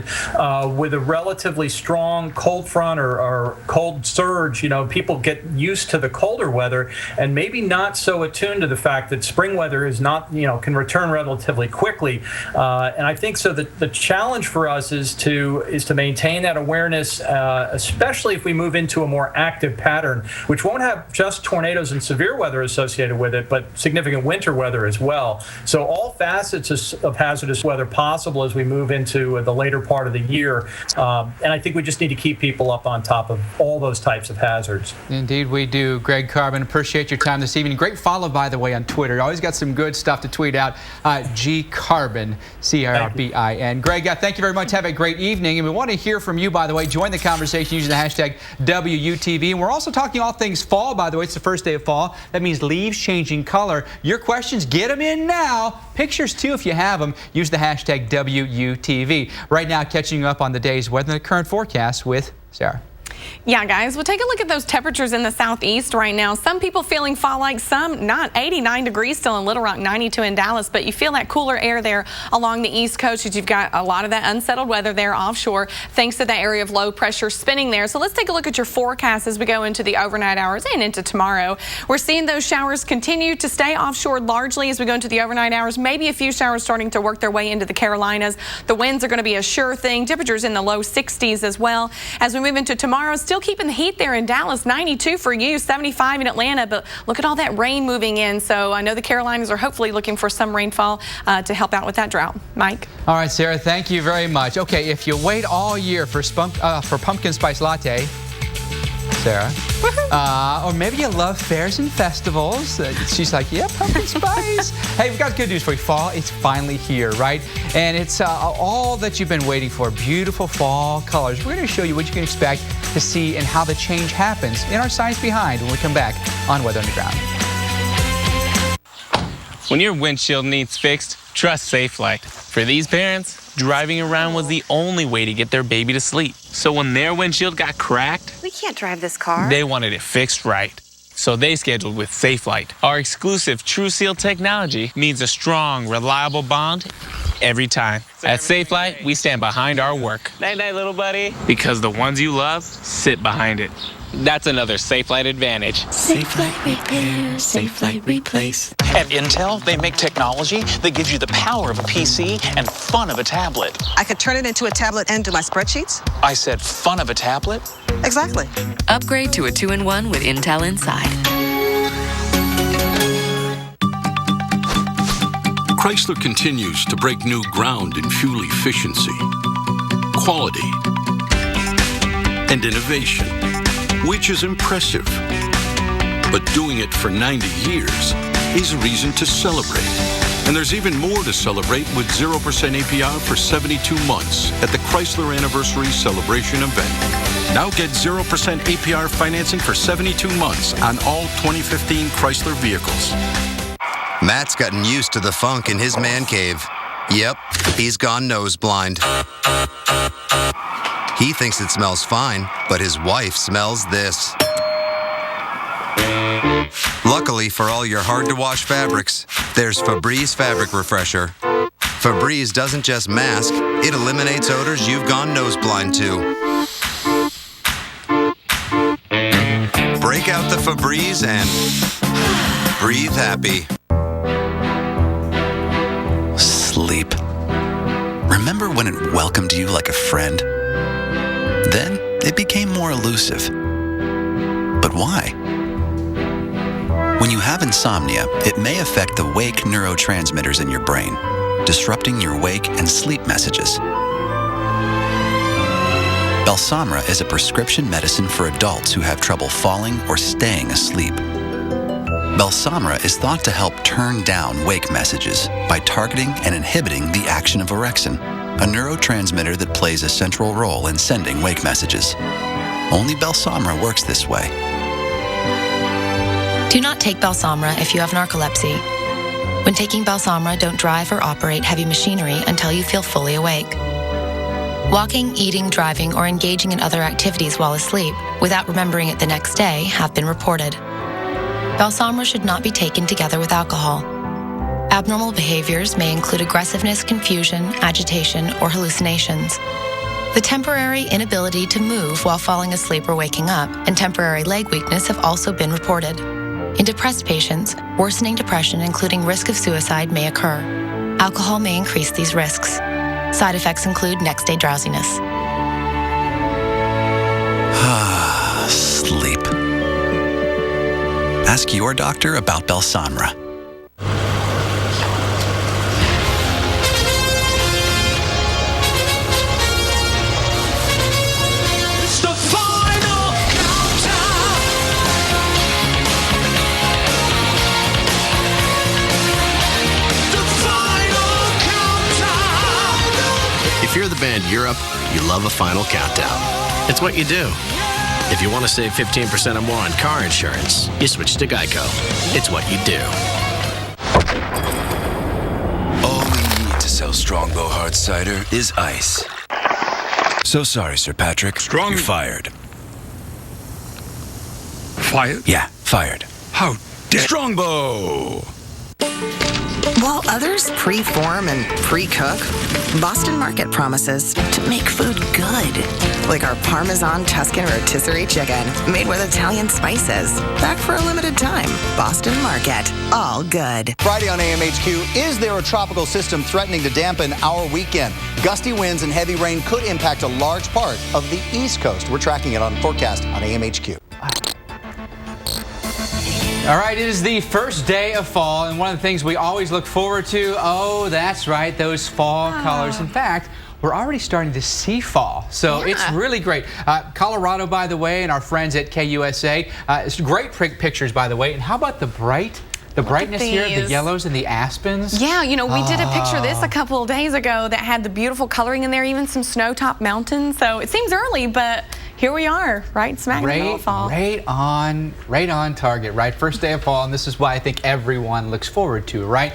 with a relatively strong cold front or cold surge. People get used to the colder weather and maybe not so attuned to the fact that spring weather is not, can return relatively quickly. And I think so that the challenge for us is to maintain that awareness, especially if we move into a more active pattern, which won't have just tornadoes and severe weather associated with it, but significant winter weather as well. So all facets of hazardous weather possible as we move into the later part of the year. And I think we just need to keep people up on top of all those types of hazards. Indeed we do. Greg Carbon, appreciate your time this evening. Great follow, by the way, on Twitter. Always got some good stuff to tweet out. G Carbon, C-A-R-B-I-N. Greg, thank you very much. Have a great evening. And we want to hear from you, by the way. Join the conversation using the hashtag WUTV. And we're also talking all things fall, by the way. It's the first day of fall. That means leaves changing color. Your questions, get them in now. Pictures, too, if you have them. Use the hashtag WUTV. Right now, catching you up on the day's weather and the current forecast with Sarah. Yeah, guys, we'll take a look at those temperatures in the southeast right now. Some people feeling fall-like, some not. 89 degrees still in Little Rock, 92 in Dallas, but you feel that cooler air there along the east coast as you've got a lot of that unsettled weather there offshore thanks to that area of low pressure spinning there. So let's take a look at your forecast as we go into the overnight hours and into tomorrow. We're seeing those showers continue to stay offshore largely as we go into the overnight hours. Maybe a few showers starting to work their way into the Carolinas. The winds are going to be a sure thing. Temperatures in the low 60s as well. As we move into tomorrow, still keeping the heat there in Dallas, 92 for you, 75 in Atlanta, but look at all that rain moving in. So I know the Carolinas are hopefully looking for some rainfall to help out with that drought. Mike? All right, Sarah, thank you very much. Okay, if you wait all year for pumpkin spice latte, Sarah, or maybe you love fairs and festivals. She's like, yeah, pumpkin spice. Hey, we've got good news for you. Fall, it's finally here, right? And it's all that you've been waiting for. Beautiful fall colors. We're going to show you what you can expect to see and how the change happens in our Science Behind when we come back on Weather Underground. When your windshield needs fixed, trust Safelite. For these parents, driving around was the only way to get their baby to sleep. So when their windshield got cracked, we can't drive this car. They wanted it fixed right. So they scheduled with Safelite. Our exclusive True Seal technology means a strong, reliable bond every time. At Safelite, we stand behind our work. Night, night, little buddy. Because the ones you love sit behind it. That's another Safelite advantage. Safelite repair, Safelite replace. At Intel, they make technology that gives you the power of a PC and fun of a tablet. I could turn it into a tablet and do my spreadsheets? I said fun of a tablet? Exactly. Upgrade to a 2-in-1 with Intel Inside. Chrysler continues to break new ground in fuel efficiency, quality, and innovation, which is impressive. But doing it for 90 years is a reason to celebrate. And there's even more to celebrate with 0% APR for 72 months at the Chrysler Anniversary Celebration event. Now get 0% APR financing for 72 months on all 2015 Chrysler vehicles. Matt's gotten used to the funk in his man cave. Yep, he's gone nose blind. He thinks it smells fine, but his wife smells this. Luckily for all your hard-to-wash fabrics, there's Febreze Fabric Refresher. Febreze doesn't just mask, it eliminates odors you've gone nose blind to. Break out the Febreze and breathe happy. Sleep. Remember when it welcomed you like a friend? Then it became more elusive. But why? When you have insomnia, it may affect the wake neurotransmitters in your brain, disrupting your wake and sleep messages. Belsomra is a prescription medicine for adults who have trouble falling or staying asleep. Belsomra is thought to help turn down wake messages by targeting and inhibiting the action of orexin, a neurotransmitter that plays a central role in sending wake messages. Only Belsomra works this way. Do not take Belsomra if you have narcolepsy. When taking Belsomra, don't drive or operate heavy machinery until you feel fully awake. Walking, eating, driving, or engaging in other activities while asleep without remembering it the next day have been reported. Belsomra should not be taken together with alcohol. Abnormal behaviors may include aggressiveness, confusion, agitation, or hallucinations. The temporary inability to move while falling asleep or waking up and temporary leg weakness have also been reported. In depressed patients, worsening depression, including risk of suicide, may occur. Alcohol may increase these risks. Side effects include next-day drowsiness. Sleep. Ask your doctor about Belsomra. If you're the band Europe, you love a final countdown. It's what you do. If you want to save 15% or more on car insurance, you switch to Geico. It's what you do. All we need to sell Strongbow Hard Cider is ice. So sorry, Sir Patrick. You're fired. Fired? Yeah, fired. How dare... Strongbow! While others pre-form and pre-cook, Boston Market promises to make food good. Like our Parmesan Tuscan rotisserie chicken, made with Italian spices. Back for a limited time. Boston Market, all good. Friday on AMHQ, is there a tropical system threatening to dampen our weekend? Gusty winds and heavy rain could impact a large part of the East Coast. We're tracking it on forecast on AMHQ. All right, it is the first day of fall, and one of the things we always look forward to, oh, that's right, those fall colors. In fact, we're already starting to see fall, so it's really great. Colorado, by the way, and our friends at KUSA, it's great pictures, by the way. And how about the brightness here, the yellows and the aspens? Yeah, you know, we did a picture of this a couple of days ago that had the beautiful coloring in there, even some snow-topped mountains. So it seems early, but here we are, right smack in the middle of fall. Right on target, right? First day of fall, and this is why I think everyone looks forward to, right?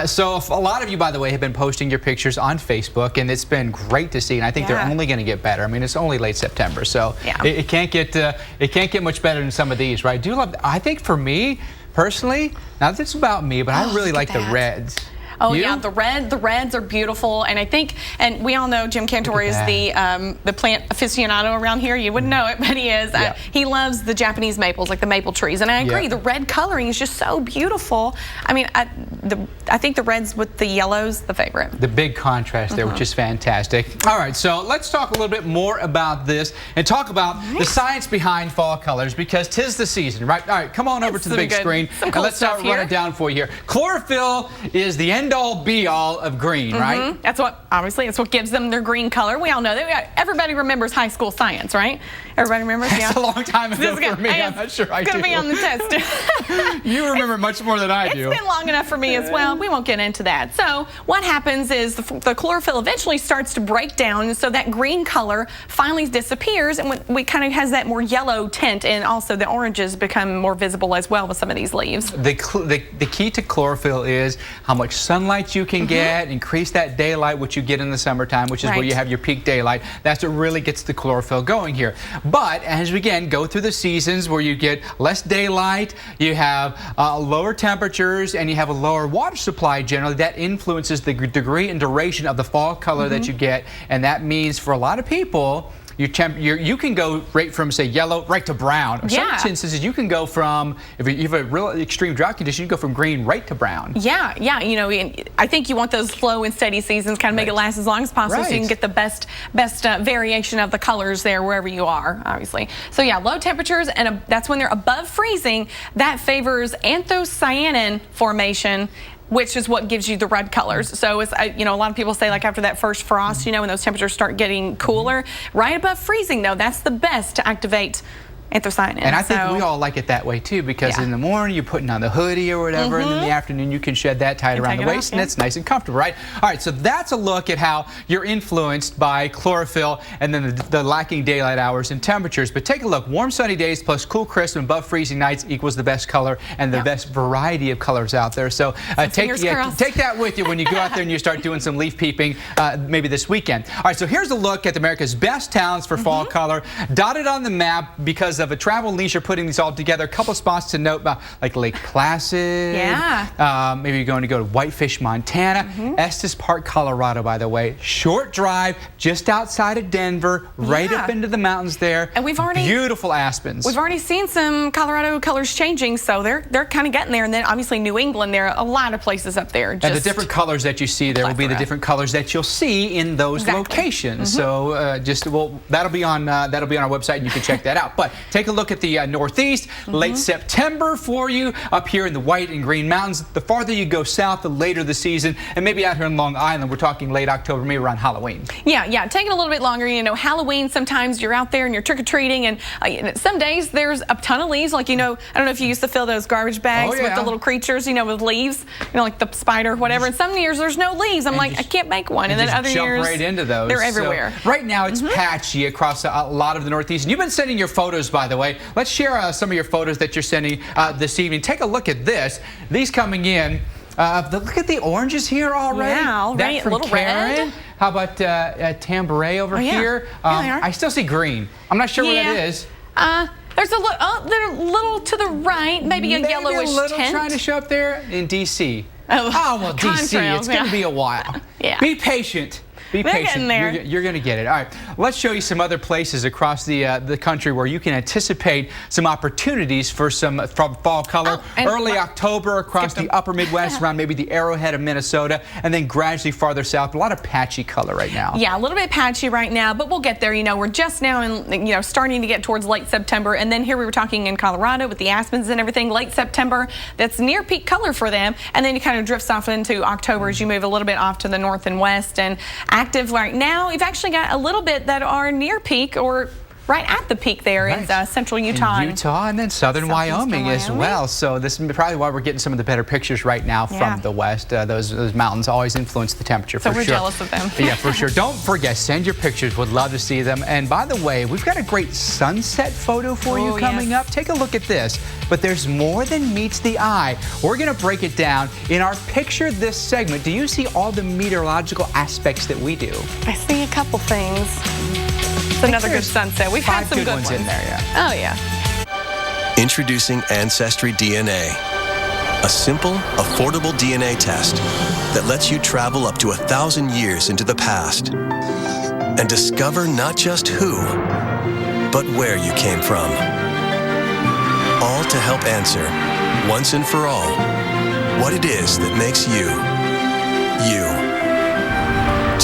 So a lot of you, by the way, have been posting your pictures on Facebook, and it's been great to see, and I think they're only going to get better. I mean, it's only late September, so it can't get much better than some of these, right? I think for me, personally, now this is about me, but I really like the reds. Oh yeah, the reds are beautiful, and I think, and we all know Jim Cantor is the plant aficionado around here. You wouldn't know it, but he is. He loves the Japanese maples, like the maple trees, and I agree. The red coloring is just so beautiful. I mean, I think the reds with the yellows, the favorite. The big contrast there, which is fantastic. All right, so let's talk a little bit more about this and talk about the science behind fall colors, because 'tis the season, right? All right, come on over to the big screen, and let's run it down for you here. Chlorophyll is the engine end-all, be-all of green, right? That's what, obviously, it's what gives them their green color. We all know that. Everybody remembers high school science, right? Everybody remembers? That's a long time ago for me. I'm not sure I do. It's going to be on the test. You remember much more than I do. It's been long enough for me as well. We won't get into that. So what happens is the chlorophyll eventually starts to break down, so that green color finally disappears, and we kind of has that more yellow tint, and also the oranges become more visible as well with some of these leaves. The key to chlorophyll is how much sunlight you can get, increase that daylight, which you get in the summertime, which is where you have your peak daylight. That's what really gets the chlorophyll going here. But as we, again, go through the seasons where you get less daylight, you have lower temperatures, and you have a lower water supply generally, that influences the degree and duration of the fall color that you get. And that means for a lot of people, you can go right from, say, yellow right to brown. Or some instances, you can go from, if you have a real extreme drought condition, you can go from green right to brown. Yeah. You know, I think you want those slow and steady seasons, kind of make it last as long as possible, so you can get the best variation of the colors there wherever you are, obviously. So yeah, low temperatures, and that's when they're above freezing. That favors anthocyanin formation, which is what gives you the red colors. So it's, you know, a lot of people say, like, after that first frost, you know, when those temperatures start getting cooler, right above freezing, though, that's the best to activate anthocyanin. And I think we all like it that way too, because in the morning you're putting on the hoodie or whatever, and in the afternoon you can shed that, tie it around the waist, and it's nice and comfortable, right? All right, so that's a look at how you're influenced by chlorophyll and then the lacking daylight hours and temperatures. But take a look. Warm sunny days plus cool, crisp, and above freezing nights equals the best color and the best variety of colors out there. So take that with you when you go out there and you start doing some leaf peeping maybe this weekend. All right, so here's a look at America's best towns for fall color, dotted on the map because of a travel leisure putting these all together. A couple spots to note about, like Lake Placid. Maybe you're going to go to Whitefish, Montana. Estes Park, Colorado, by the way. Short drive just outside of Denver, right up into the mountains there. And we've already beautiful aspens. We've already seen some Colorado colors changing, so they're kind of getting there. And then obviously New England, there are a lot of places up there. And the different colors that you see there will be the different colors that you'll see in those locations. So that'll be on our website, and you can check that out. But take a look at the Northeast, late September for you up here in the White and Green Mountains. The farther you go south, the later the season, and maybe out here in Long Island, we're talking late October, maybe around Halloween. Yeah, taking a little bit longer. You know, Halloween, sometimes you're out there and you're trick-or-treating, and some days there's a ton of leaves. Like, you know, I don't know if you used to fill those garbage bags with the little creatures, you know, with leaves, you know, like the spider or whatever. And some years there's no leaves. I'm like, I can't make one. And then other years, right into those. They're everywhere. So right now it's patchy across a lot of the Northeast. And you've been sending your photos, by the way. Let's share some of your photos that you're sending this evening. Take a look at this. These coming in. Look at the oranges here already. Yeah, already. That from a little Karen. red. How about Tambouré over here? I still see green. I'm not sure what that is. There's a little, they're a little to the right, maybe a yellowish a little tint. Trying to show up there in D.C. Oh, well, D.C., it's going to be a while. Be patient. Be patient. You're going to get it. All right. Let's show you some other places across the country where you can anticipate some opportunities for some fall color. Early October across the upper Midwest, around maybe the Arrowhead of Minnesota, and then gradually farther south. A lot of patchy color right now. Yeah, a little bit patchy right now, but we'll get there. You know, we're just now in, you know, starting to get towards late September, and then here we were talking in Colorado with the aspens and everything. Late September, that's near peak color for them, and then it kind of drifts off into October as you move a little bit off to the north and west. And active right now, we've actually got a little bit that are near peak or right at the peak there in central Utah. And then southern Wyoming as well. So this is probably why we're getting some of the better pictures right now from the west. Those mountains always influence the temperature for sure. So we're jealous of them. Yeah, for sure. Don't forget, send your pictures. Would love to see them. And by the way, we've got a great sunset photo for you coming up. Take a look at this. But there's more than meets the eye. We're going to break it down in our Picture This segment. Do you see all the meteorological aspects that we do? I see a couple things. It's another good sunset. We've had some good ones in there, Oh, yeah. Introducing Ancestry DNA, a simple, affordable DNA test that lets you travel up to 1,000 years into the past and discover not just who, but where you came from. All to help answer, once and for all, what it is that makes you, you.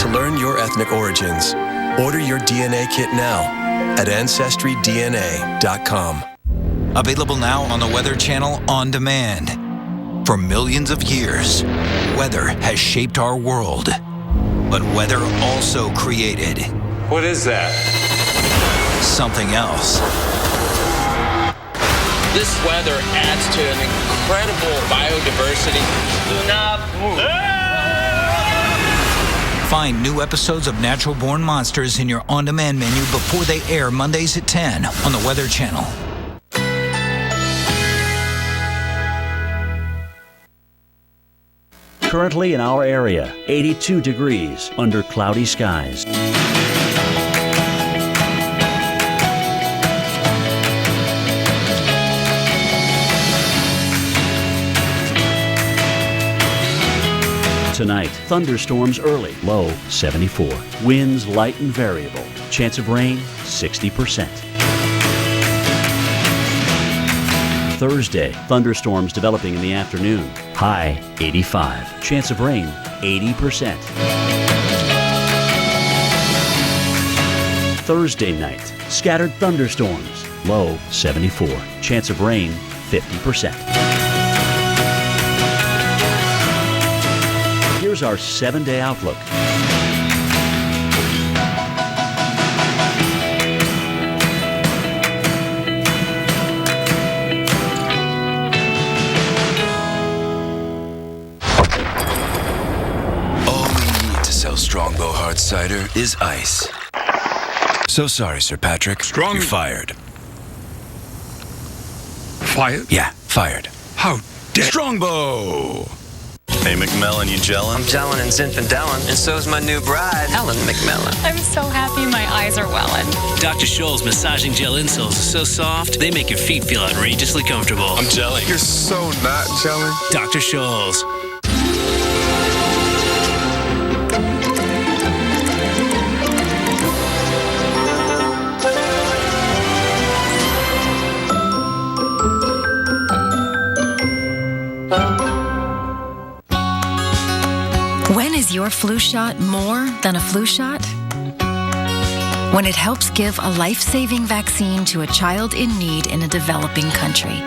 To learn your ethnic origins, order your DNA kit now at AncestryDNA.com. Available now on the Weather Channel on demand. For millions of years, weather has shaped our world. But weather also created... What is that? ...something else. This weather adds to an incredible biodiversity. Do not move. Find new episodes of Natural Born Monsters in your on-demand menu before they air Mondays at 10 on the Weather Channel. Currently in our area, 82 degrees under cloudy skies. Tonight, thunderstorms early, low 74. Winds light and variable. Chance of rain 60%. Thursday, thunderstorms developing in the afternoon. High 85. Chance of rain 80%. Thursday night, scattered thunderstorms. Low 74. Chance of rain 50%. Here's our 7-day outlook. All we need to sell Strongbow Hard Cider is ice. So sorry, Sir Patrick. You're fired. Fired? Yeah, fired. How dare... Strongbow! Hey, McMillan, you gelling? I'm gelling and Zinfandelin, and so's my new bride, Helen McMillan. I'm so happy my eyes are welling. Dr. Scholl's massaging gel insoles are so soft, they make your feet feel outrageously comfortable. I'm gelling. You're so not gelling. Dr. Scholl's. When is your flu shot more than a flu shot? When it helps give a life-saving vaccine to a child in need in a developing country.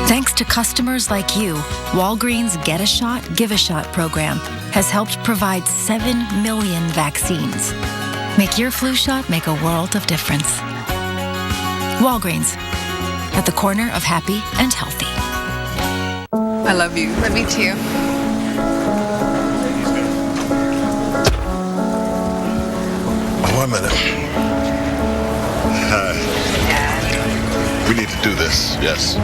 Thanks to customers like you, Walgreens Get a Shot, Give a Shot program has helped provide 7 million vaccines. Make your flu shot make a world of difference. Walgreens, at the corner of happy and healthy. I love you. Love you too. One minute. Hi. We need to do this, yes.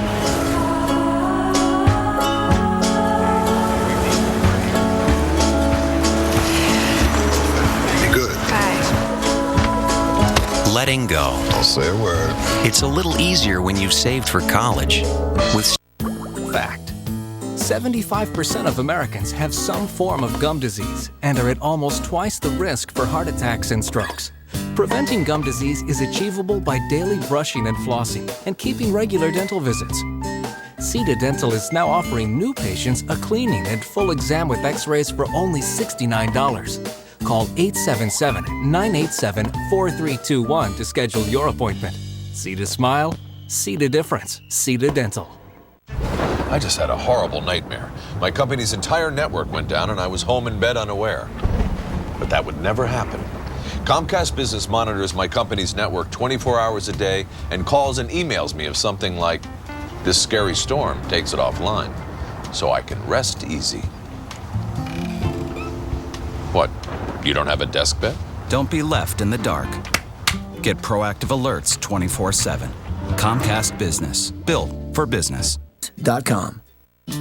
Good. Bye. Letting go. Don't say a word. It's a little easier when you've saved for college. With Fact. 75% of Americans have some form of gum disease and are at almost twice the risk for heart attacks and strokes. Preventing gum disease is achievable by daily brushing and flossing and keeping regular dental visits. CETA Dental is now offering new patients a cleaning and full exam with x-rays for only $69. Call 877-987-4321 to schedule your appointment. CETA Smile, CETA Difference, CETA Dental. I just had a horrible nightmare. My company's entire network went down and I was home in bed unaware. But that would never happen. Comcast Business monitors my company's network 24 hours a day and calls and emails me if something like this scary storm takes it offline, so I can rest easy. What, you don't have a desk bed? Don't be left in the dark. Get proactive alerts 24/7. Comcast Business, built for business. .com. All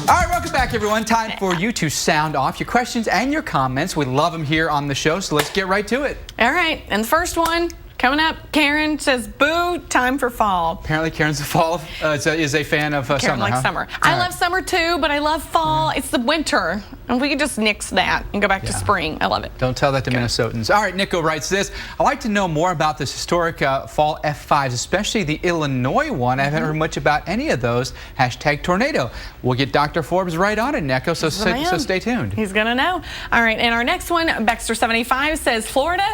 right, welcome back, everyone. Time for you to sound off your questions and your comments. We love them here on the show, so let's get right to it. All right, and the first one coming up, Karen says, boo, time for fall. Apparently, Karen's a fall is a fan of Karen summer. likes summer. I love summer too, but I love fall. It's the winter. And we could just nix that and go back to spring. I love it. Don't tell that to Minnesotans. All right, Nico writes this. I'd like to know more about this historic fall F5s, especially the Illinois one. I haven't heard much about any of those. #tornado. We'll get Dr. Forbes right on it, Nico, so stay tuned. He's going to know. All right, and our next one, Baxter75 says, Florida,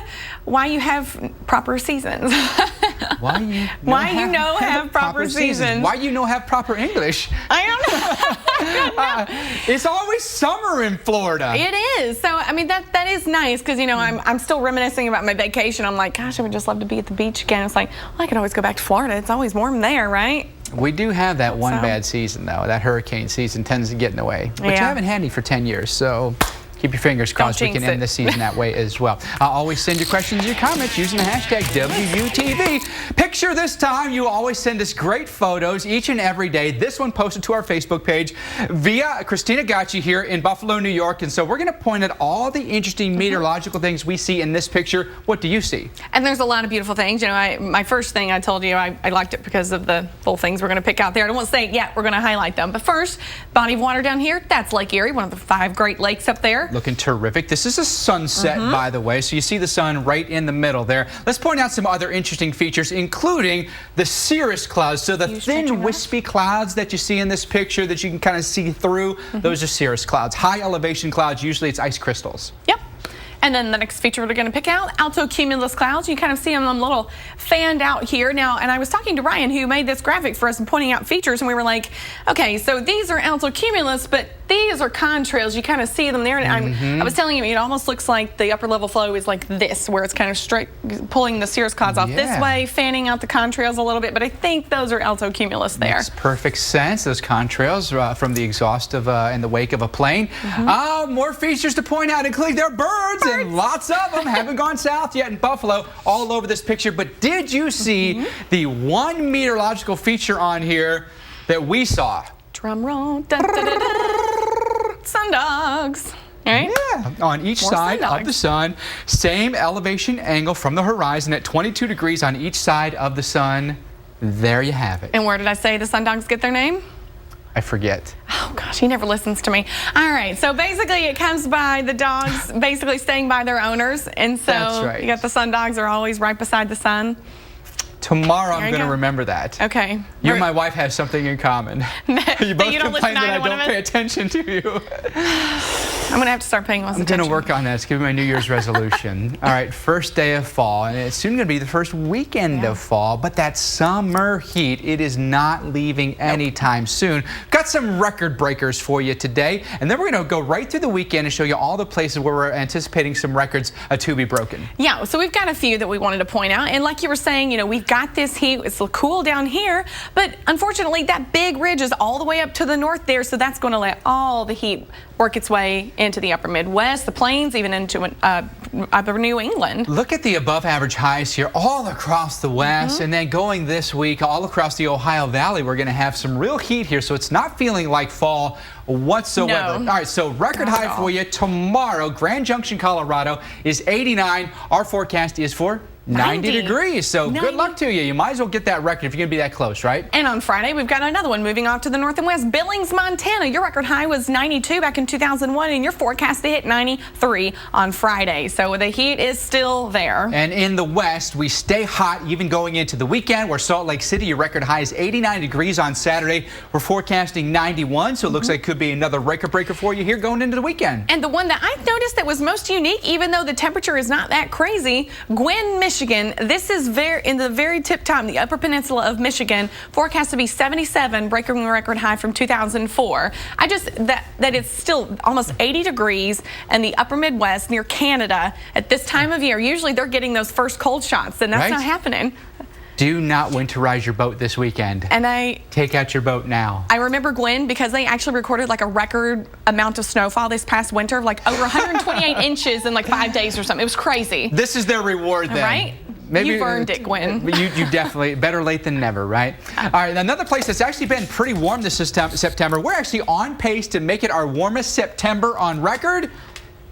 why you have proper seasons? Why you have proper seasons? Why you have proper English? I don't know. It's always summer in Florida. It is. So, I mean, that is nice because, you know, I'm still reminiscing about my vacation. I'm like, gosh, I would just love to be at the beach again. It's like, well, I could always go back to Florida. It's always warm there, right? We do have that one bad season, though. That hurricane season tends to get in the way. But you haven't had any for 10 years, so keep your fingers crossed we can end the season that way as well. Always send your questions, your comments using the hashtag WUTV. Picture this time, you always send us great photos each and every day. This one posted to our Facebook page via Christina Gacci here in Buffalo, New York. And so we're going to point at all the interesting meteorological things we see in this picture. What do you see? And there's a lot of beautiful things. You know, my first thing I told you, I liked it because of the full things we're going to pick out there. I don't want to say it yet. We're going to highlight them. But first, body of water down here, that's Lake Erie, one of the 5 Great Lakes up there. Looking terrific. This is a sunset, by the way, so you see the sun right in the middle there. Let's point out some other interesting features, including the cirrus clouds. So the thin, wispy clouds that you see in this picture that you can kind of see through, those are cirrus clouds. High elevation clouds, usually it's ice crystals. Yep. And then the next feature we're going to pick out, altocumulus clouds. You kind of see them a little fanned out here. Now, and I was talking to Ryan, who made this graphic for us and pointing out features, and we were like, okay, so these are altocumulus, but these are contrails. You kind of see them there. And I was telling you, it almost looks like the upper level flow is like this, where it's kind of straight, pulling the cirrus clouds off this way, fanning out the contrails a little bit. But I think those are altocumulus there. Makes perfect sense. Those contrails from the exhaust of in the wake of a plane. More features to point out, including their birds. And lots of them haven't gone south yet in Buffalo, all over this picture. But did you see the one meteorological feature on here that we saw? Drum roll. Dun, dun, dun, dun. Sundogs. Right? Yeah, on each side of the sun, same elevation angle from the horizon at 22 degrees on each side of the sun. There you have it. And where did I say the sundogs get their name? I forget. Oh gosh, he never listens to me. All right, so basically it comes by the dogs basically staying by their owners, and so you got the sun dogs are always right beside the sun. Tomorrow I'm going to remember that. Okay. You and my wife have something in common. You both complain that I don't pay attention to you. I'm going to have to start paying less attention. I'm going to work on that. It's going to be my New Year's resolution. All right, first day of fall, and it's soon going to be the first weekend of fall, but that summer heat, it is not leaving anytime soon. Got some record breakers for you today, and then we're going to go right through the weekend and show you all the places where we're anticipating some records to be broken. Yeah, so we've got a few that we wanted to point out, and like you were saying, you know, we've got this heat. It's cool down here, but unfortunately that big ridge is all the way up to the north there, so that's going to let all the heat work its way into the upper Midwest, the plains, even into upper New England. Look at the above average highs here all across the west, and then going this week all across the Ohio Valley, we're going to have some real heat here, so it's not feeling like fall whatsoever. All right, so record high for you tomorrow. Grand Junction, Colorado is 89. Our forecast is for 90 degrees, so good luck to you. You might as well get that record if you're going to be that close, right? And on Friday, we've got another one moving off to the north and west. Billings, Montana, your record high was 92 back in 2001, and your forecast to hit 93 on Friday. So the heat is still there. And in the west, we stay hot even going into the weekend, where Salt Lake City, your record high is 89 degrees on Saturday. We're forecasting 91, so it looks like it could be another record breaker for you here going into the weekend. And the one that I've noticed that was most unique, even though the temperature is not that crazy, Gwinn, Michigan. This is in the very tip top, the Upper Peninsula of Michigan, forecast to be 77, breaking the record high from 2004. That it's still almost 80 degrees in the Upper Midwest near Canada at this time of year. Usually they're getting those first cold shots, and that's not happening. Do not winterize your boat this weekend. And take out your boat now. I remember Gwinn because they actually recorded like a record amount of snowfall this past winter, like over 128 inches in like 5 days or something. It was crazy. This is their reward then. Right? Maybe you've earned it, Gwinn. You definitely, better late than never, right? All right, another place that's actually been pretty warm this September. We're actually on pace to make it our warmest September on record.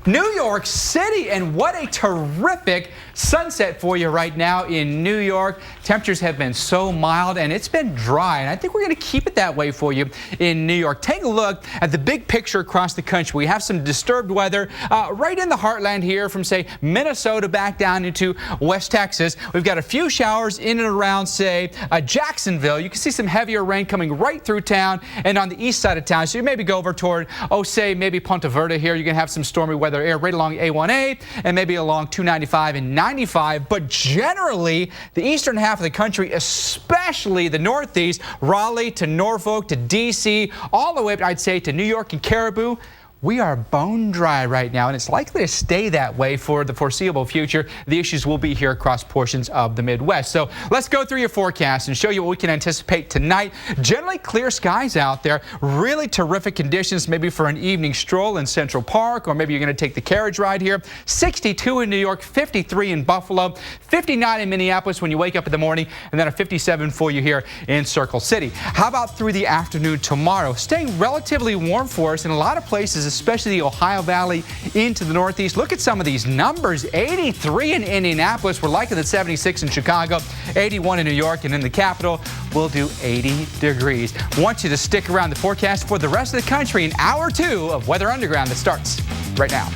New York City, and what a terrific sunset for you right now in New York. Temperatures have been so mild and it's been dry, and I think we're going to keep it that way for you in New York. Take a look at the big picture across the country. We have some disturbed weather right in the heartland here from, say, Minnesota back down into West Texas. We've got a few showers in and around, say, Jacksonville. You can see some heavier rain coming right through town and on the east side of town. So you maybe go over toward, say, maybe Ponte Verde here. You're going to have some stormy weather air right along A1A and maybe along 295 and 95. But generally, the eastern half of the country, especially the northeast, Raleigh to Norfolk to D.C., all the way up, I'd say, to New York and Caribou, we are bone dry right now, and it's likely to stay that way for the foreseeable future. The issues will be here across portions of the Midwest. So let's go through your forecast and show you what we can anticipate tonight. Generally clear skies out there, really terrific conditions, maybe for an evening stroll in Central Park, or maybe you're going to take the carriage ride here. 62 in New York, 53 in Buffalo, 59 in Minneapolis when you wake up in the morning, and then a 57 for you here in Circle City. How about through the afternoon tomorrow? Staying relatively warm for us in a lot of places, especially the Ohio Valley into the Northeast. Look at some of these numbers. 83 in Indianapolis. We're liking the 76 in Chicago, 81 in New York, and in the capital, we'll do 80 degrees. Want you to stick around the forecast for the rest of the country in hour 2 of Weather Underground that starts right now.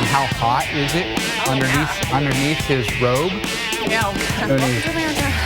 How hot is it underneath his robe? Yeah.